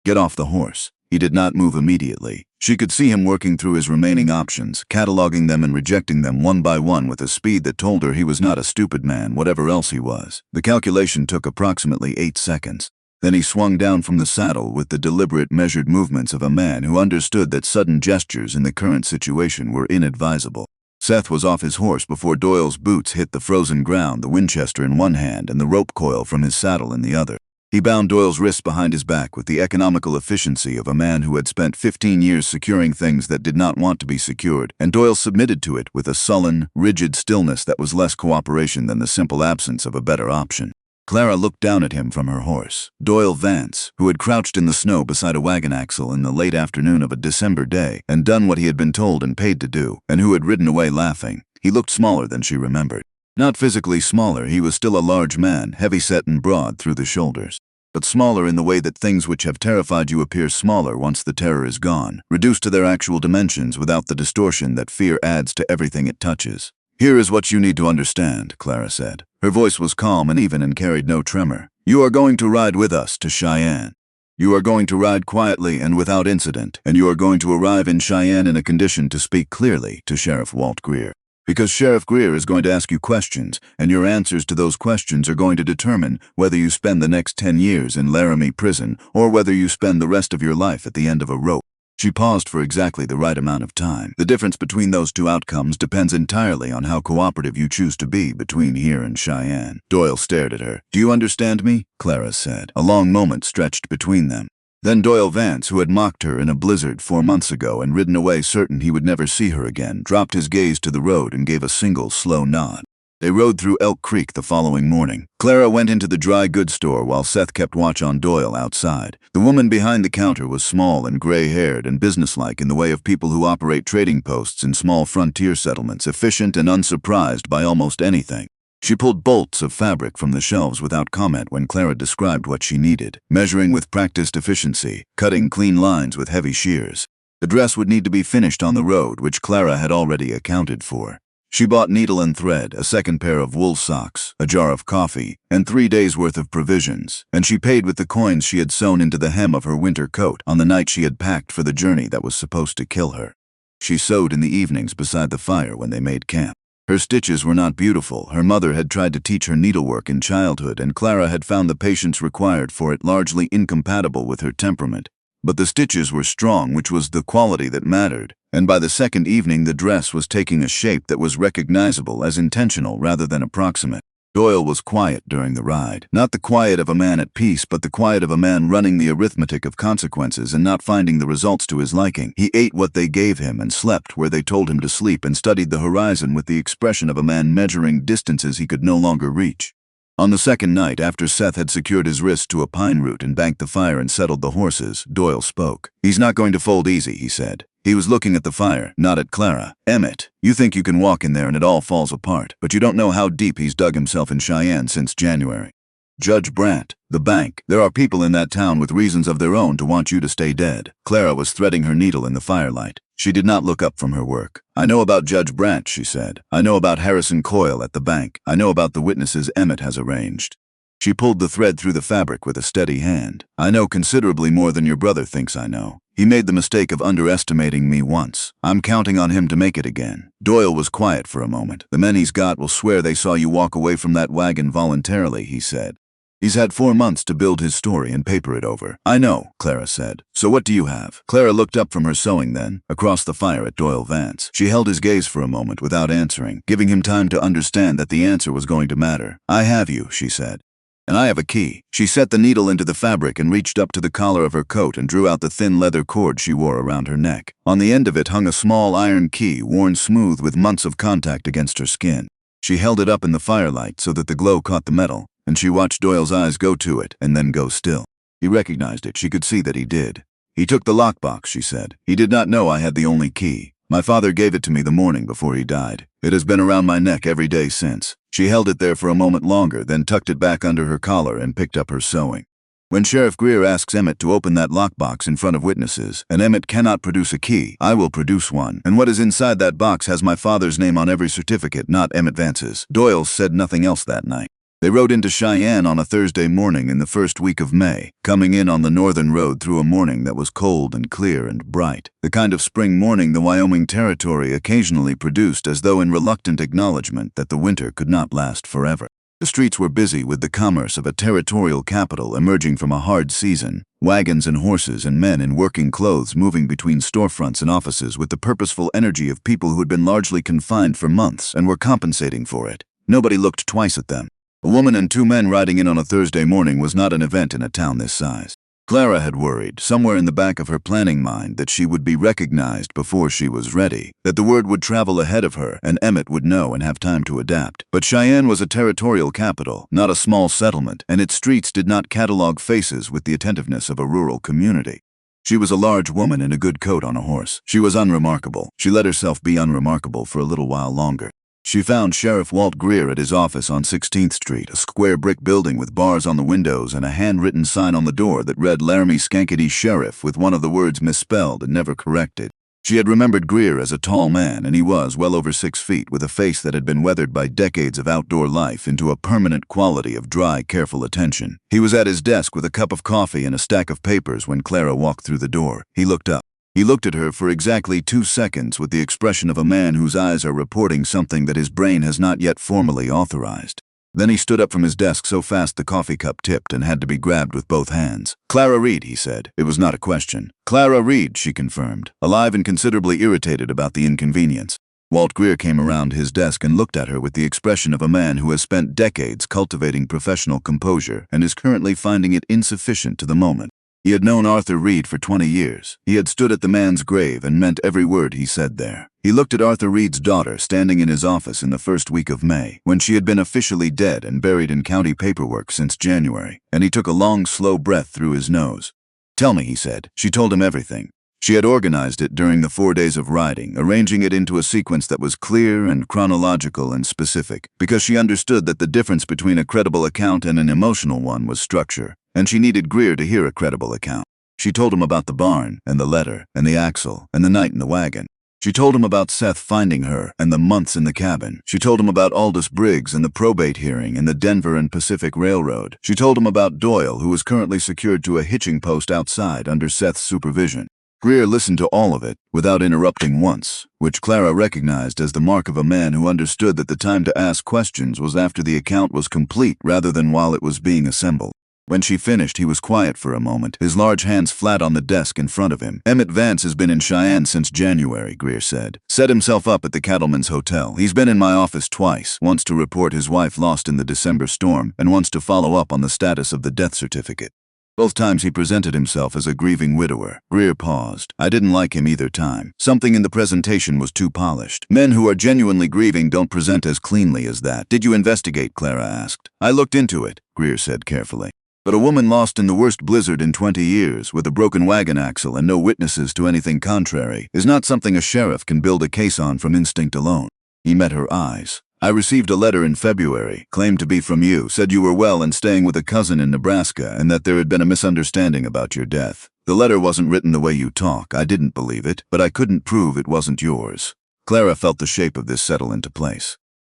"Get off the horse." He did not move immediately. She could see him working through his remaining options, cataloging them and rejecting them one by one with a speed that told her he was not a stupid man, whatever else he was. The calculation took approximately 8 seconds. Then he swung down from the saddle with the deliberate, measured movements of a man who understood that sudden gestures in the current situation were inadvisable. Seth was off his horse before Doyle's boots hit the frozen ground, the Winchester in one hand and the rope coil from his saddle in the other. He bound Doyle's wrists behind his back with the economical efficiency of a man who had spent 15 years securing things that did not want to be secured, and Doyle submitted to it with a sullen, rigid stillness that was less cooperation than the simple absence of a better option. Clara looked down at him from her horse. Doyle Vance, who had crouched in the snow beside a wagon axle in the late afternoon of a December day and done what he had been told and paid to do, and who had ridden away laughing. He looked smaller than she remembered. Not physically smaller, he was still a large man, heavy-set and broad through the shoulders. But smaller in the way that things which have terrified you appear smaller once the terror is gone, reduced to their actual dimensions without the distortion that fear adds to everything it touches. "Here is what you need to understand," Clara said. Her voice was calm and even and carried no tremor. "You are going to ride with us to Cheyenne. You are going to ride quietly and without incident, and you are going to arrive in Cheyenne in a condition to speak clearly to Sheriff Walt Greer. Because Sheriff Greer is going to ask you questions, and your answers to those questions are going to determine whether you spend the next 10 years in Laramie Prison or whether you spend the rest of your life at the end of a rope." She paused for exactly the right amount of time. "The difference between those two outcomes depends entirely on how cooperative you choose to be between here and Cheyenne." Doyle stared at her. "Do you understand me?" Clara said. A long moment stretched between them. Then Doyle Vance, who had mocked her in a blizzard 4 months ago and ridden away certain he would never see her again, dropped his gaze to the road and gave a single, slow nod. They rode through Elk Creek the following morning. Clara went into the dry goods store while Seth kept watch on Doyle outside. The woman behind the counter was small and gray-haired and businesslike in the way of people who operate trading posts in small frontier settlements, efficient and unsurprised by almost anything. She pulled bolts of fabric from the shelves without comment when Clara described what she needed, measuring with practiced efficiency, cutting clean lines with heavy shears. The dress would need to be finished on the road, which Clara had already accounted for. She bought needle and thread, a second pair of wool socks, a jar of coffee, and 3 days' worth of provisions, and she paid with the coins she had sewn into the hem of her winter coat on the night she had packed for the journey that was supposed to kill her. She sewed in the evenings beside the fire when they made camp. Her stitches were not beautiful. Her mother had tried to teach her needlework in childhood, and Clara had found the patience required for it largely incompatible with her temperament. But the stitches were strong, which was the quality that mattered, and by the second evening the dress was taking a shape that was recognizable as intentional rather than approximate. Doyle was quiet during the ride. Not the quiet of a man at peace, but the quiet of a man running the arithmetic of consequences and not finding the results to his liking. He ate what they gave him and slept where they told him to sleep and studied the horizon with the expression of a man measuring distances he could no longer reach. On the second night, after Seth had secured his wrist to a pine root and banked the fire and settled the horses, Doyle spoke. "He's not going to fold easy," he said. He was looking at the fire, not at Clara. "Emmett, you think you can walk in there and it all falls apart, but you don't know how deep he's dug himself in Cheyenne since January. Judge Brandt, the bank, there are people in that town with reasons of their own to want you to stay dead." Clara was threading her needle in the firelight. She did not look up from her work. "I know about Judge Brandt," she said. "I know about Harrison Coyle at the bank. I know about the witnesses Emmett has arranged." She pulled the thread through the fabric with a steady hand. "I know considerably more than your brother thinks I know. He made the mistake of underestimating me once. I'm counting on him to make it again." Doyle was quiet for a moment. "The men he's got will swear they saw you walk away from that wagon voluntarily," he said. "He's had 4 months to build his story and paper it over." "I know," Clara said. "So what do you have?" Clara looked up from her sewing then, across the fire at Doyle Vance. She held his gaze for a moment without answering, giving him time to understand that the answer was going to matter. "I have you," she said. "And I have a key." She set the needle into the fabric and reached up to the collar of her coat and drew out the thin leather cord she wore around her neck. On the end of it hung a small iron key, worn smooth with months of contact against her skin. She held it up in the firelight so that the glow caught the metal, and she watched Doyle's eyes go to it and then go still. He recognized it. She could see that he did. "He took the lockbox," she said. "He did not know I had the only key. My father gave it to me the morning before he died. It has been around my neck every day since." She held it there for a moment longer, then tucked it back under her collar and picked up her sewing. When Sheriff Greer asks Emmett to open that lockbox in front of witnesses, and Emmett cannot produce a key, I will produce one, and what is inside that box has my father's name on every certificate, not Emmett Vance's. Doyle said nothing else that night. They rode into Cheyenne on a Thursday morning in the first week of May, coming in on the northern road through a morning that was cold and clear and bright, the kind of spring morning the Wyoming Territory occasionally produced, as though in reluctant acknowledgement that the winter could not last forever. The streets were busy with the commerce of a territorial capital emerging from a hard season, wagons and horses and men in working clothes moving between storefronts and offices with the purposeful energy of people who had been largely confined for months and were compensating for it. Nobody looked twice at them. A woman and two men riding in on a Thursday morning was not an event in a town this size. Clara had worried, somewhere in the back of her planning mind, that she would be recognized before she was ready, that the word would travel ahead of her and Emmett would know and have time to adapt. But Cheyenne was a territorial capital, not a small settlement, and its streets did not catalog faces with the attentiveness of a rural community. She was a large woman in a good coat on a horse. She was unremarkable. She let herself be unremarkable for a little while longer. She found Sheriff Walt Greer at his office on 16th Street, a square brick building with bars on the windows and a handwritten sign on the door that read Laramie Skankety Sheriff with one of the words misspelled and never corrected. She had remembered Greer as a tall man, and he was well over 6 feet, with a face that had been weathered by decades of outdoor life into a permanent quality of dry, careful attention. He was at his desk with a cup of coffee and a stack of papers when Clara walked through the door. He looked up. He looked at her for exactly 2 seconds with the expression of a man whose eyes are reporting something that his brain has not yet formally authorized. Then he stood up from his desk so fast the coffee cup tipped and had to be grabbed with both hands. "Clara Reed," he said. It was not a question. "Clara Reed," she confirmed, alive and considerably irritated about the inconvenience. Walt Greer came around his desk and looked at her with the expression of a man who has spent decades cultivating professional composure and is currently finding it insufficient to the moment. He had known Arthur Reed for 20 years. He had stood at the man's grave and meant every word he said there. He looked at Arthur Reed's daughter standing in his office in the first week of May, when she had been officially dead and buried in county paperwork since January, and he took a long, slow breath through his nose. "Tell me," he said. She told him everything. She had organized it during the 4 days of riding, arranging it into a sequence that was clear and chronological and specific, because she understood that the difference between a credible account and an emotional one was structure, and she needed Greer to hear a credible account. She told him about the barn, and the letter, and the axle, and the night in the wagon. She told him about Seth finding her, and the months in the cabin. She told him about Aldous Briggs and the probate hearing and the Denver and Pacific Railroad. She told him about Doyle, who was currently secured to a hitching post outside under Seth's supervision. Greer listened to all of it, without interrupting once, which Clara recognized as the mark of a man who understood that the time to ask questions was after the account was complete rather than while it was being assembled. When she finished, he was quiet for a moment, his large hands flat on the desk in front of him. "Emmett Vance has been in Cheyenne since January," Greer said. "Set himself up at the Cattleman's Hotel. He's been in my office twice, once to report his wife lost in the December storm, and once to follow up on the status of the death certificate. Both times he presented himself as a grieving widower." Greer paused. "I didn't like him either time. Something in the presentation was too polished. Men who are genuinely grieving don't present as cleanly as that." "Did you investigate?" Clara asked. "I looked into it," Greer said carefully. "But a woman lost in the worst blizzard in 20 years, with a broken wagon axle and no witnesses to anything contrary, is not something a sheriff can build a case on from instinct alone." He met her eyes. "I received a letter in February, claimed to be from you, said you were well and staying with a cousin in Nebraska, and that there had been a misunderstanding about your death. The letter wasn't written the way you talk. I didn't believe it, but I couldn't prove it wasn't yours." Clara felt the shape of this settle into place.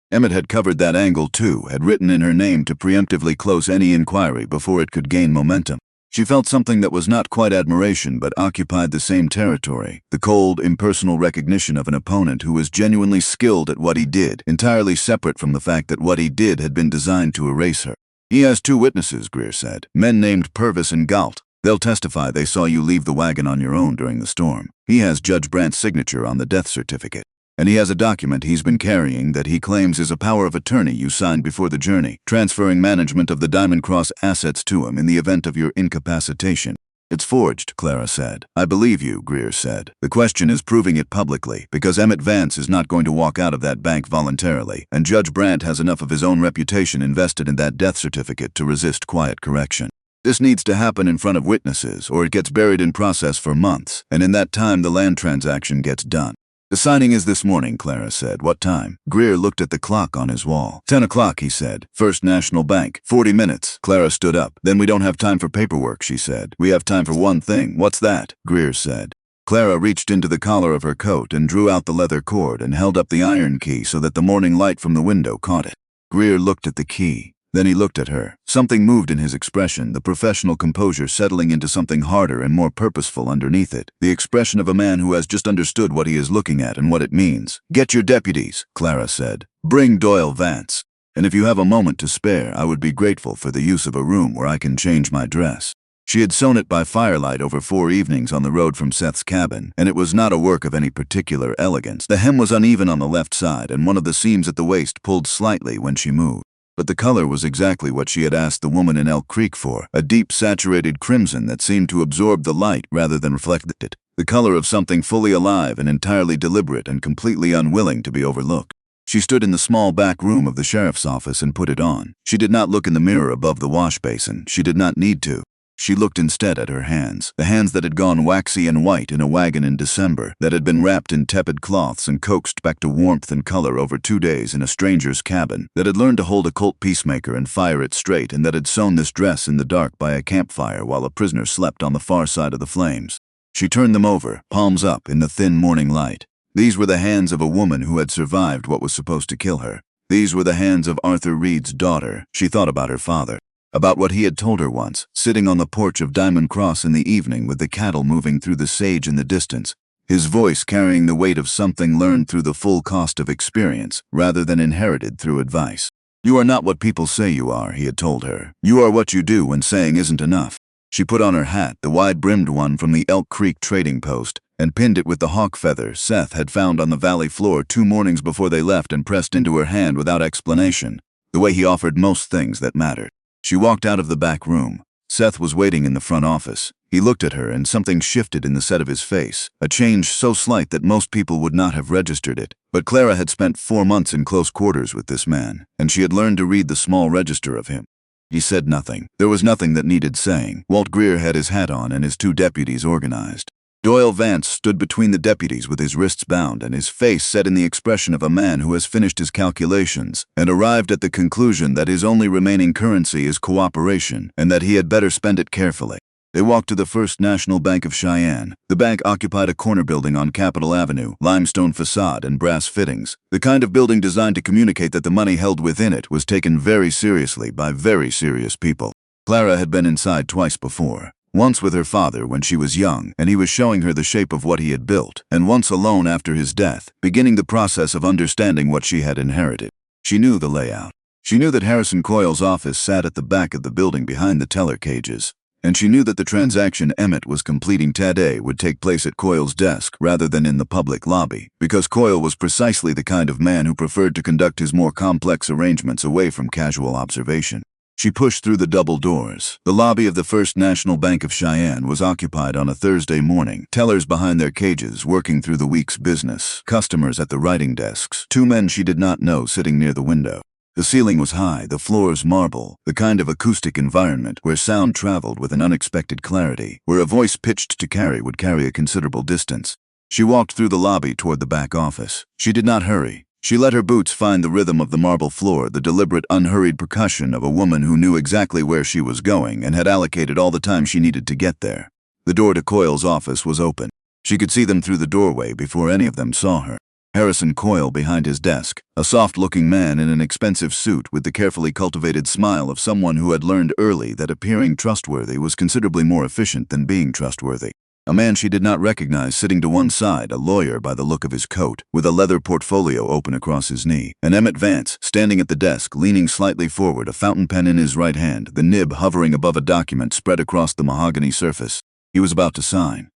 Emmett had covered that angle too, had written in her name to preemptively close any inquiry before it could gain momentum. She felt something that was not quite admiration but occupied the same territory, the cold, impersonal recognition of an opponent who was genuinely skilled at what he did, entirely separate from the fact that what he did had been designed to erase her. "He has 2 witnesses," Greer said, "men named Purvis and Galt. They'll testify they saw you leave the wagon on your own during the storm. He has Judge Brandt's signature on the death certificate. And he has a document he's been carrying that he claims is a power of attorney you signed before the journey, transferring management of the Diamond Cross assets to him in the event of your incapacitation." "It's forged," Clara said. "I believe you," Greer said. "The question is proving it publicly, because Emmett Vance is not going to walk out of that bank voluntarily, and Judge Brandt has enough of his own reputation invested in that death certificate to resist quiet correction. This needs to happen in front of witnesses, or it gets buried in process for months, and in that time the land transaction gets done. The signing is this morning, Clara said. What time? Greer looked at the clock on his wall. 10 o'clock, he said. First National Bank. 40 minutes. Clara stood up. Then we don't have time for paperwork, she said. We have time for one thing. What's that? Greer said. Clara reached into the collar of her coat and drew out the leather cord and held up the iron key so that the morning light from the window caught it. Greer looked at the key. Then he looked at her. Something moved in his expression, the professional composure settling into something harder and more purposeful underneath it. The expression of a man who has just understood what he is looking at and what it means. Get your deputies, Clara said. Bring Doyle Vance. And if you have a moment to spare, I would be grateful for the use of a room where I can change my dress. She had sewn it by firelight over 4 evenings on the road from Seth's cabin, and it was not a work of any particular elegance. The hem was uneven on the left side, and one of the seams at the waist pulled slightly when she moved. But the color was exactly what she had asked the woman in Elk Creek for, a deep saturated crimson that seemed to absorb the light rather than reflect it, the color of something fully alive and entirely deliberate and completely unwilling to be overlooked. She stood in the small back room of the sheriff's office and put it on. She did not look in the mirror above the wash basin. She did not need to. She looked instead at her hands, the hands that had gone waxy and white in a wagon in December, that had been wrapped in tepid cloths and coaxed back to warmth and color over 2 days in a stranger's cabin, that had learned to hold a Colt Peacemaker and fire it straight, and that had sewn this dress in the dark by a campfire while a prisoner slept on the far side of the flames. She turned them over, palms up, in the thin morning light. These were the hands of a woman who had survived what was supposed to kill her. These were the hands of Arthur Reed's daughter. She thought about her father. About what he had told her once, sitting on the porch of Diamond Cross in the evening with the cattle moving through the sage in the distance, his voice carrying the weight of something learned through the full cost of experience rather than inherited through advice. You are not what people say you are, he had told her. You are what you do when saying isn't enough. She put on her hat, the wide-brimmed one from the Elk Creek trading post, and pinned it with the hawk feather Seth had found on the valley floor 2 mornings before they left and pressed into her hand without explanation, the way he offered most things that mattered. She walked out of the back room. Seth was waiting in the front office. He looked at her and something shifted in the set of his face, a change so slight that most people would not have registered it. But Clara had spent 4 months in close quarters with this man, and she had learned to read the small register of him. He said nothing. There was nothing that needed saying. Walt Greer had his hat on and his 2 deputies organized. Doyle Vance stood between the deputies with his wrists bound and his face set in the expression of a man who has finished his calculations and arrived at the conclusion that his only remaining currency is cooperation and that he had better spend it carefully. They walked to the First National Bank of Cheyenne. The bank occupied a corner building on Capitol Avenue, limestone facade and brass fittings, the kind of building designed to communicate that the money held within it was taken very seriously by very serious people. Clara had been inside twice before. Once with her father when she was young, and he was showing her the shape of what he had built, and once alone after his death, beginning the process of understanding what she had inherited. She knew the layout. She knew that Harrison Coyle's office sat at the back of the building behind the teller cages, and she knew that the transaction Emmett was completing today would take place at Coyle's desk rather than in the public lobby, because Coyle was precisely the kind of man who preferred to conduct his more complex arrangements away from casual observation. She pushed through the double doors. The lobby of the First National Bank of Cheyenne was occupied on a Thursday morning, tellers behind their cages working through the week's business, customers at the writing desks, 2 men she did not know sitting near the window. The ceiling was high, the floors marble, the kind of acoustic environment where sound traveled with an unexpected clarity, where a voice pitched to carry would carry a considerable distance. She walked through the lobby toward the back office. She did not hurry. She let her boots find the rhythm of the marble floor, the deliberate, unhurried percussion of a woman who knew exactly where she was going and had allocated all the time she needed to get there. The door to Coyle's office was open. She could see them through the doorway before any of them saw her. Harrison Coyle behind his desk, a soft-looking man in an expensive suit with the carefully cultivated smile of someone who had learned early that appearing trustworthy was considerably more efficient than being trustworthy. A man she did not recognize sitting to one side, a lawyer by the look of his coat, with a leather portfolio open across his knee, and Emmett Vance, standing at the desk, leaning slightly forward, a fountain pen in his right hand, the nib hovering above a document spread across the mahogany surface. He was about to sign.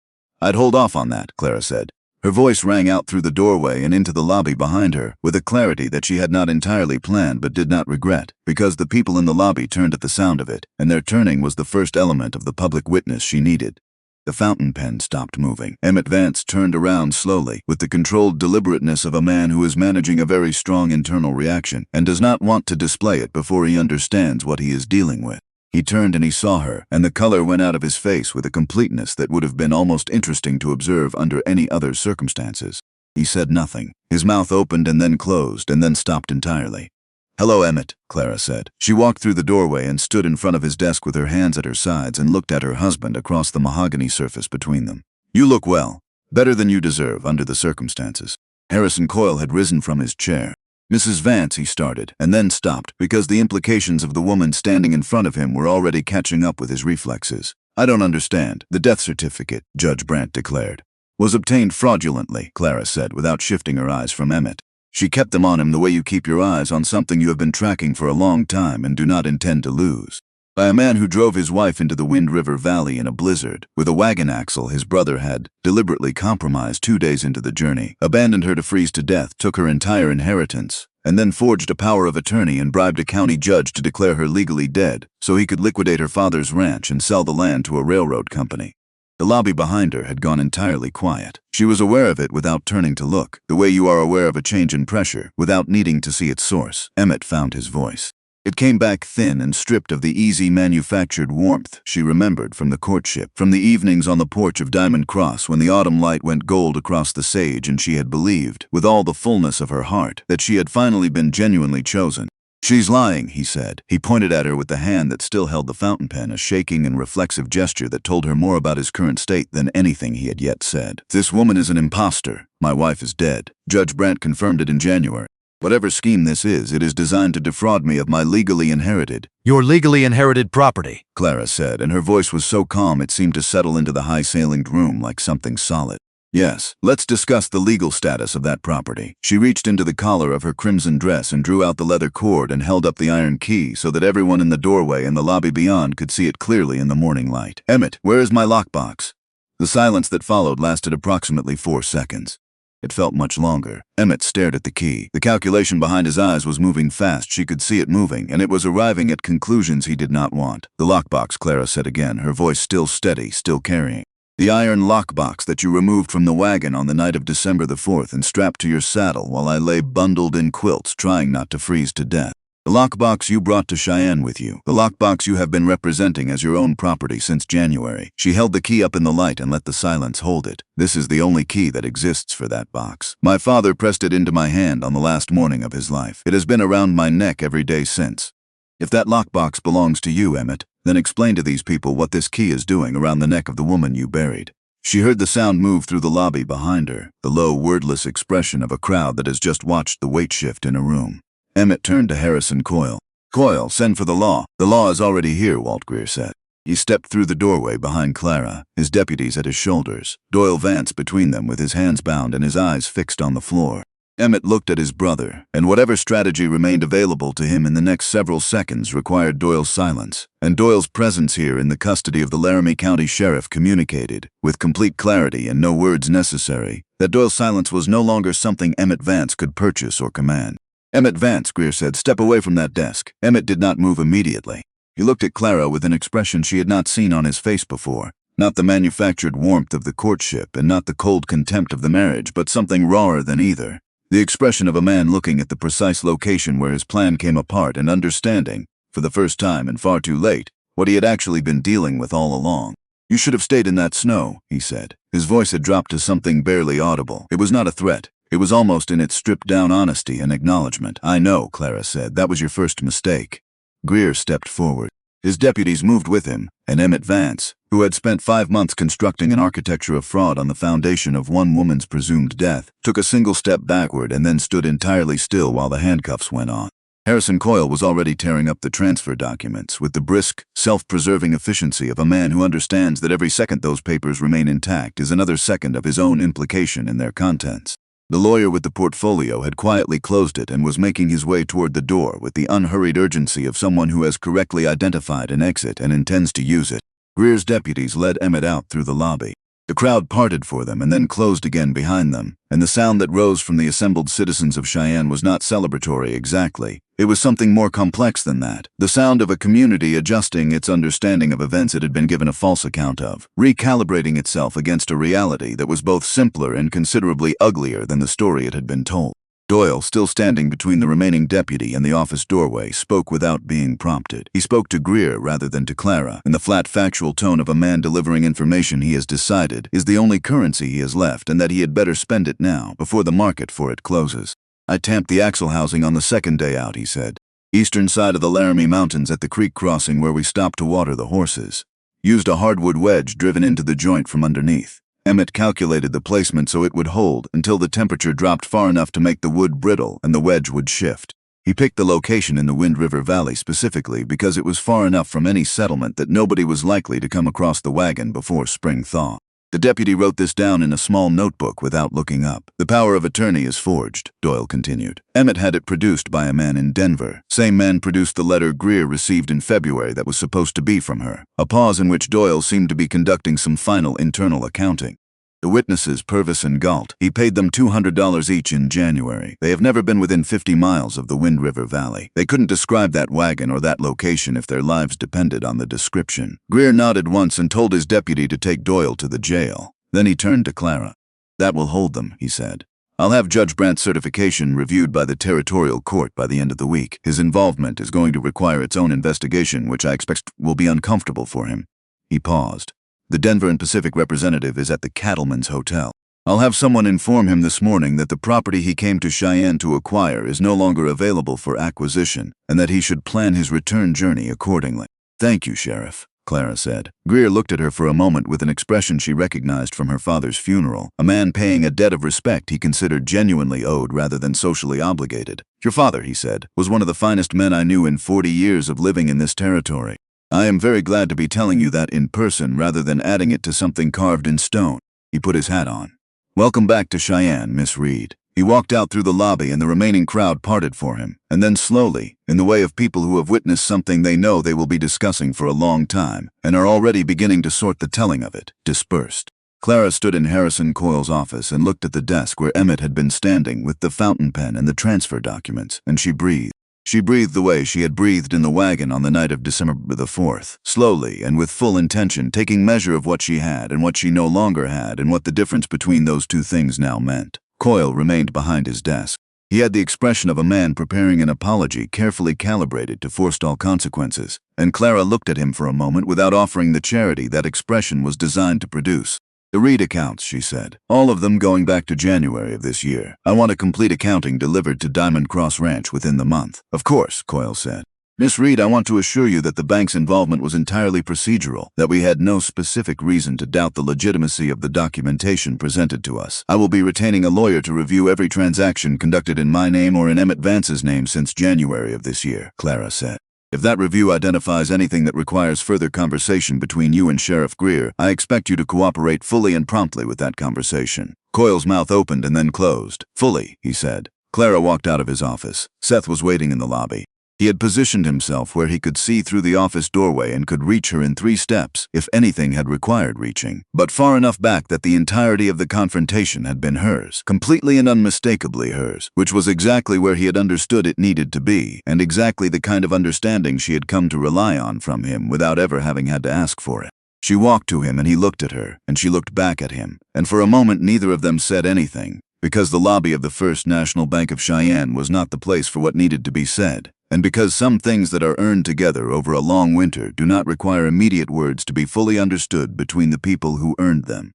I'd hold off on that, Clara said. Her voice rang out through the doorway and into the lobby behind her, with a clarity that she had not entirely planned but did not regret, because the people in the lobby turned at the sound of it, and their turning was the first element of the public witness she needed. The fountain pen stopped moving. Emmett Vance turned around slowly, with the controlled deliberateness of a man who is managing a very strong internal reaction and does not want to display it before he understands what he is dealing with. He turned and he saw her, and the color went out of his face with a completeness that would have been almost interesting to observe under any other circumstances. He said nothing. His mouth opened and then closed and then stopped entirely. "Hello, Emmett," Clara said. She walked through the doorway and stood in front of his desk with her hands at her sides and looked at her husband across the mahogany surface between them. "You look well. Better than you deserve under the circumstances." Harrison Coyle had risen from his chair. "Mrs. Vance," he started, and then stopped because the implications of the woman standing in front of him were already catching up with his reflexes. "I don't understand. The death certificate," Judge Brandt declared, "was obtained fraudulently," Clara said without shifting her eyes from Emmett. "She kept them on him the way you keep your eyes on something you have been tracking for a long time and do not intend to lose. By a man who drove his wife into the Wind River Valley in a blizzard, with a wagon axle his brother had deliberately compromised 2 days into the journey, abandoned her to freeze to death, took her entire inheritance, and then forged a power of attorney and bribed a county judge to declare her legally dead so he could liquidate her father's ranch and sell the land to a railroad company." The lobby behind her had gone entirely quiet. She was aware of it without turning to look, the way you are aware of a change in pressure without needing to see its source. Emmett found his voice. It came back thin and stripped of the easy manufactured warmth she remembered from the courtship, from the evenings on the porch of Diamond Cross when the autumn light went gold across the sage and she had believed, with all the fullness of her heart, that she had finally been genuinely chosen. "She's lying," he said. He pointed at her with the hand that still held the fountain pen, a shaking and reflexive gesture that told her more about his current state than anything he had yet said. "This woman is an imposter. My wife is dead. Judge Brandt confirmed it in January. Whatever scheme this is, it is designed to defraud me of my legally inherited—" "Your legally inherited property," Clara said, and her voice was so calm it seemed to settle into the high-ceilinged room like something solid. "Yes, let's discuss the legal status of that property." She reached into the collar of her crimson dress and drew out the leather cord and held up the iron key so that everyone in the doorway and the lobby beyond could see it clearly in the morning light. "Emmett, where is my lockbox?" The silence that followed lasted approximately 4 seconds. It felt much longer. Emmett stared at the key. The calculation behind his eyes was moving fast. She could see it moving, and it was arriving at conclusions he did not want. "The lockbox," Clara said again, her voice still steady, still carrying. "The iron lockbox that you removed from the wagon on the night of December the 4th and strapped to your saddle while I lay bundled in quilts trying not to freeze to death. The lockbox you brought to Cheyenne with you. The lockbox you have been representing as your own property since January." She held the key up in the light and let the silence hold it. "This is the only key that exists for that box. My father pressed it into my hand on the last morning of his life. It has been around my neck every day since. If that lockbox belongs to you, Emmett, then explain to these people what this key is doing around the neck of the woman you buried." She heard the sound move through the lobby behind her, the low, wordless expression of a crowd that has just watched the weight shift in a room. Emmett turned to Harrison Coyle. "Coyle, send for the law." "The law is already here," Walt Greer said. He stepped through the doorway behind Clara, his deputies at his shoulders, Doyle Vance between them with his hands bound and his eyes fixed on the floor. Emmett looked at his brother, and whatever strategy remained available to him in the next several seconds required Doyle's silence, and Doyle's presence here in the custody of the Laramie County Sheriff communicated, with complete clarity and no words necessary, that Doyle's silence was no longer something Emmett Vance could purchase or command. "Emmett Vance," Greer said, "step away from that desk." Emmett did not move immediately. He looked at Clara with an expression she had not seen on his face before. Not the manufactured warmth of the courtship and not the cold contempt of the marriage, but something rawer than either. The expression of a man looking at the precise location where his plan came apart and understanding, for the first time and far too late, what he had actually been dealing with all along. "You should have stayed in that snow," he said. His voice had dropped to something barely audible. It was not a threat. It was almost in its stripped-down honesty and acknowledgement. "I know," Clara said. "That was your first mistake." Greer stepped forward. His deputies moved with him, and Emmett Vance, who had spent 5 months constructing an architecture of fraud on the foundation of one woman's presumed death, took a single step backward and then stood entirely still while the handcuffs went on. Harrison Coyle was already tearing up the transfer documents with the brisk, self-preserving efficiency of a man who understands that every second those papers remain intact is another second of his own implication in their contents. The lawyer with the portfolio had quietly closed it and was making his way toward the door with the unhurried urgency of someone who has correctly identified an exit and intends to use it. Greer's deputies led Emmett out through the lobby. The crowd parted for them and then closed again behind them, and the sound that rose from the assembled citizens of Cheyenne was not celebratory exactly. It was something more complex than that. The sound of a community adjusting its understanding of events it had been given a false account of, recalibrating itself against a reality that was both simpler and considerably uglier than the story it had been told. Doyle, still standing between the remaining deputy and the office doorway, spoke without being prompted. He spoke to Greer rather than to Clara, in the flat, factual tone of a man delivering information he has decided is the only currency he has left and that he had better spend it now, before the market for it closes. "I tamped the axle housing on the second day out," he said. "Eastern side of the Laramie Mountains at the creek crossing where we stopped to water the horses. Used a hardwood wedge driven into the joint from underneath. Emmett calculated the placement so it would hold until the temperature dropped far enough to make the wood brittle and the wedge would shift. He picked the location in the Wind River Valley specifically because it was far enough from any settlement that nobody was likely to come across the wagon before spring thaw." The deputy wrote this down in a small notebook without looking up. "The power of attorney is forged," Doyle continued. "Emmett had it produced by a man in Denver. Same man produced the letter Greer received in February that was supposed to be from her." A pause in which Doyle seemed to be conducting some final internal accounting. "The witnesses, Purvis and Galt, he paid them $200 each in January. They have never been within 50 miles of the Wind River Valley. They couldn't describe that wagon or that location if their lives depended on the description." Greer nodded once and told his deputy to take Doyle to the jail. Then he turned to Clara. "That will hold them," he said. "I'll have Judge Brandt's certification reviewed by the territorial court by the end of the week. His involvement is going to require its own investigation, which I expect will be uncomfortable for him." He paused. "The Denver and Pacific representative is at the Cattleman's Hotel. I'll have someone inform him this morning that the property he came to Cheyenne to acquire is no longer available for acquisition, and that he should plan his return journey accordingly." "Thank you, Sheriff," Clara said. Greer looked at her for a moment with an expression she recognized from her father's funeral, a man paying a debt of respect he considered genuinely owed rather than socially obligated. "Your father," he said, "was one of the finest men I knew in 40 years of living in this territory. I am very glad to be telling you that in person rather than adding it to something carved in stone." He put his hat on. "Welcome back to Cheyenne, Miss Reed." He walked out through the lobby and the remaining crowd parted for him, and then slowly, in the way of people who have witnessed something they know they will be discussing for a long time and are already beginning to sort the telling of it, dispersed. Clara stood in Harrison Coyle's office and looked at the desk where Emmett had been standing with the fountain pen and the transfer documents, and she breathed. She breathed the way she had breathed in the wagon on the night of December the 4th, slowly and with full intention, taking measure of what she had and what she no longer had and what the difference between those two things now meant. Coyle remained behind his desk. He had the expression of a man preparing an apology carefully calibrated to forestall consequences, and Clara looked at him for a moment without offering the charity that expression was designed to produce. "The Reed accounts," she said. "All of them going back to January of this year. I want a complete accounting delivered to Diamond Cross Ranch within the month." "Of course," Coyle said. "Miss Reed, I want to assure you that the bank's involvement was entirely procedural, that we had no specific reason to doubt the legitimacy of the documentation presented to us. I will be retaining a lawyer to review every transaction conducted in my name or in Emmett Vance's name since January of this year," Clara said. "If that review identifies anything that requires further conversation between you and Sheriff Greer, I expect you to cooperate fully and promptly with that conversation." Coyle's mouth opened and then closed. "Fully," he said. Clara walked out of his office. Seth was waiting in the lobby. He had positioned himself where he could see through the office doorway and could reach her in 3 steps, if anything had required reaching, but far enough back that the entirety of the confrontation had been hers, completely and unmistakably hers, which was exactly where he had understood it needed to be, and exactly the kind of understanding she had come to rely on from him without ever having had to ask for it. She walked to him and he looked at her, and she looked back at him, and for a moment neither of them said anything, because the lobby of the First National Bank of Cheyenne was not the place for what needed to be said. And because some things that are earned together over a long winter do not require immediate words to be fully understood between the people who earned them.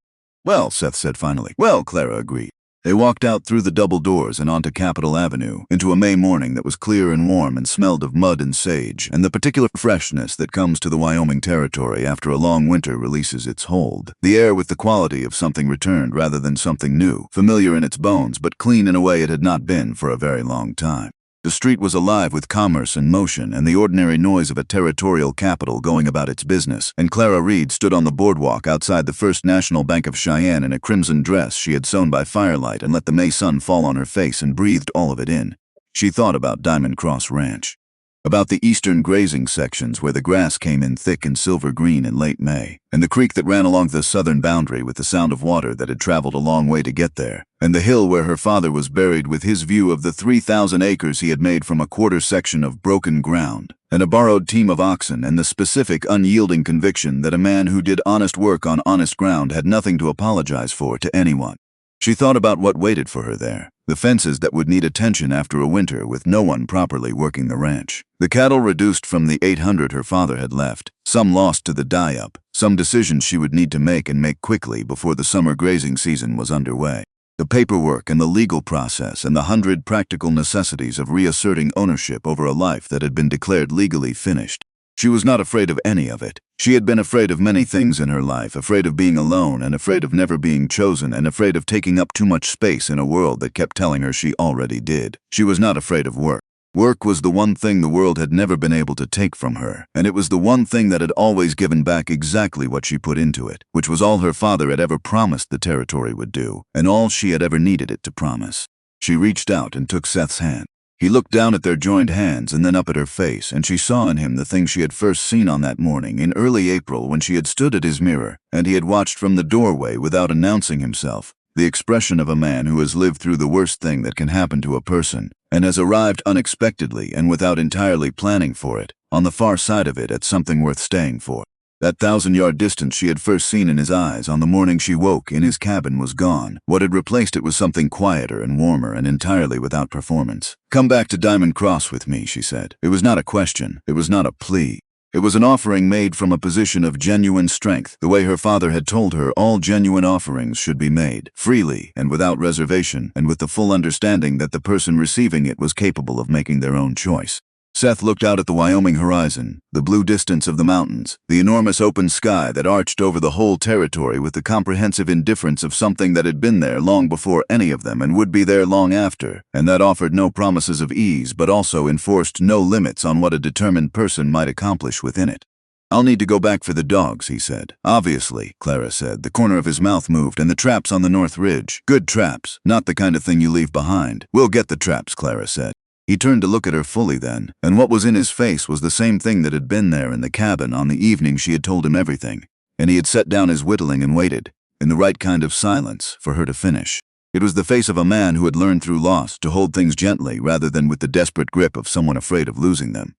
"Well," Seth said finally. "Well," Clara agreed. They walked out through the double doors and onto Capitol Avenue, into a May morning that was clear and warm and smelled of mud and sage, and the particular freshness that comes to the Wyoming territory after a long winter releases its hold. The air with the quality of something returned rather than something new, familiar in its bones but clean in a way it had not been for a very long time. The street was alive with commerce and motion and the ordinary noise of a territorial capital going about its business, and Clara Reed stood on the boardwalk outside the First National Bank of Cheyenne in a crimson dress she had sewn by firelight and let the May sun fall on her face and breathed all of it in. She thought about Diamond Cross Ranch. About the eastern grazing sections where the grass came in thick and silver green in late May, and the creek that ran along the southern boundary with the sound of water that had traveled a long way to get there, and the hill where her father was buried with his view of the 3,000 acres he had made from a quarter section of broken ground, and a borrowed team of oxen, and the specific, unyielding conviction that a man who did honest work on honest ground had nothing to apologize for to anyone. She thought about what waited for her there, The fences that would need attention after a winter with no one properly working the ranch. The cattle reduced from the 800 her father had left, some lost to the die-up, some decisions she would need to make and make quickly before the summer grazing season was underway. The paperwork and the legal process and the 100 practical necessities of reasserting ownership over a life that had been declared legally finished. She was not afraid of any of it. She had been afraid of many things in her life, afraid of being alone and afraid of never being chosen and afraid of taking up too much space in a world that kept telling her she already did. She was not afraid of work. Work was the one thing the world had never been able to take from her, and it was the one thing that had always given back exactly what she put into it, which was all her father had ever promised the territory would do, and all she had ever needed it to promise. She reached out and took Seth's hand. He looked down at their joined hands and then up at her face, and she saw in him the thing she had first seen on that morning in early April when she had stood at his mirror, and he had watched from the doorway without announcing himself, the expression of a man who has lived through the worst thing that can happen to a person, and has arrived unexpectedly and without entirely planning for it, on the far side of it at something worth staying for. That 1,000-yard distance she had first seen in his eyes on the morning she woke in his cabin was gone. What had replaced it was something quieter and warmer and entirely without performance. "Come back to Diamond Cross with me," she said. It was not a question. It was not a plea. It was an offering made from a position of genuine strength, the way her father had told her all genuine offerings should be made, freely and without reservation, and with the full understanding that the person receiving it was capable of making their own choice. Seth looked out at the Wyoming horizon, the blue distance of the mountains, the enormous open sky that arched over the whole territory with the comprehensive indifference of something that had been there long before any of them and would be there long after, and that offered no promises of ease but also enforced no limits on what a determined person might accomplish within it. "I'll need to go back for the dogs," he said. "Obviously," Clara said. The corner of his mouth moved, and the traps on the north ridge. "Good traps, not the kind of thing you leave behind." "We'll get the traps," Clara said. He turned to look at her fully then, and what was in his face was the same thing that had been there in the cabin on the evening she had told him everything, and he had set down his whittling and waited, in the right kind of silence, for her to finish. It was the face of a man who had learned through loss to hold things gently rather than with the desperate grip of someone afraid of losing them,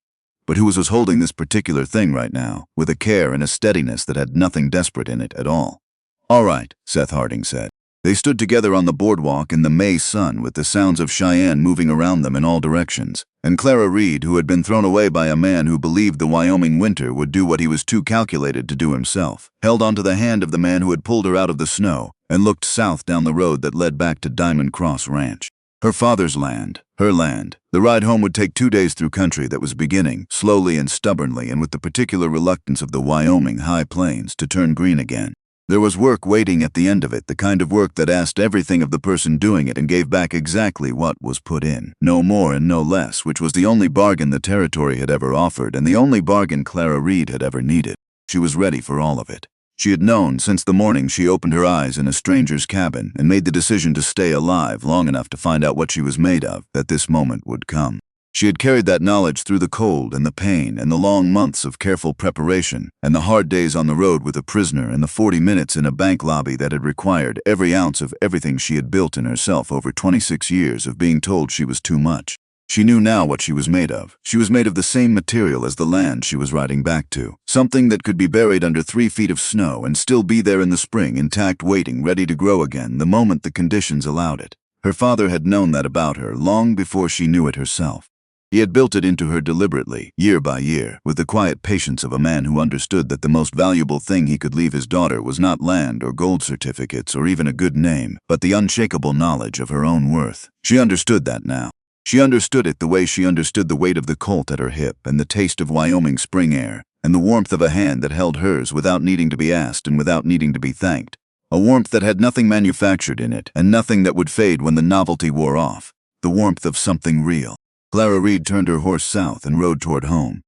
but who was holding this particular thing right now, with a care and a steadiness that had nothing desperate in it at all. "All right," Seth Harding said. They stood together on the boardwalk in the May sun with the sounds of Cheyenne moving around them in all directions, and Clara Reed, who had been thrown away by a man who believed the Wyoming winter would do what he was too calculated to do himself, held onto the hand of the man who had pulled her out of the snow and looked south down the road that led back to Diamond Cross Ranch. Her father's land, her land. The ride home would take 2 days through country that was beginning, slowly and stubbornly and with the particular reluctance of the Wyoming high plains, to turn green again. There was work waiting at the end of it, the kind of work that asked everything of the person doing it and gave back exactly what was put in. No more and no less, which was the only bargain the territory had ever offered and the only bargain Clara Reed had ever needed. She was ready for all of it. She had known since the morning she opened her eyes in a stranger's cabin and made the decision to stay alive long enough to find out what she was made of, that this moment would come. She had carried that knowledge through the cold and the pain and the long months of careful preparation and the hard days on the road with a prisoner and the 40 minutes in a bank lobby that had required every ounce of everything she had built in herself over 26 years of being told she was too much. She knew now what she was made of. She was made of the same material as the land she was riding back to, something that could be buried under 3 feet of snow and still be there in the spring, intact, waiting, ready to grow again the moment the conditions allowed it. Her father had known that about her long before she knew it herself. He had built it into her deliberately, year by year, with the quiet patience of a man who understood that the most valuable thing he could leave his daughter was not land or gold certificates or even a good name, but the unshakable knowledge of her own worth. She understood that now. She understood it the way she understood the weight of the Colt at her hip and the taste of Wyoming spring air and the warmth of a hand that held hers without needing to be asked and without needing to be thanked. A warmth that had nothing manufactured in it and nothing that would fade when the novelty wore off. The warmth of something real. Clara Reed turned her horse south and rode toward home.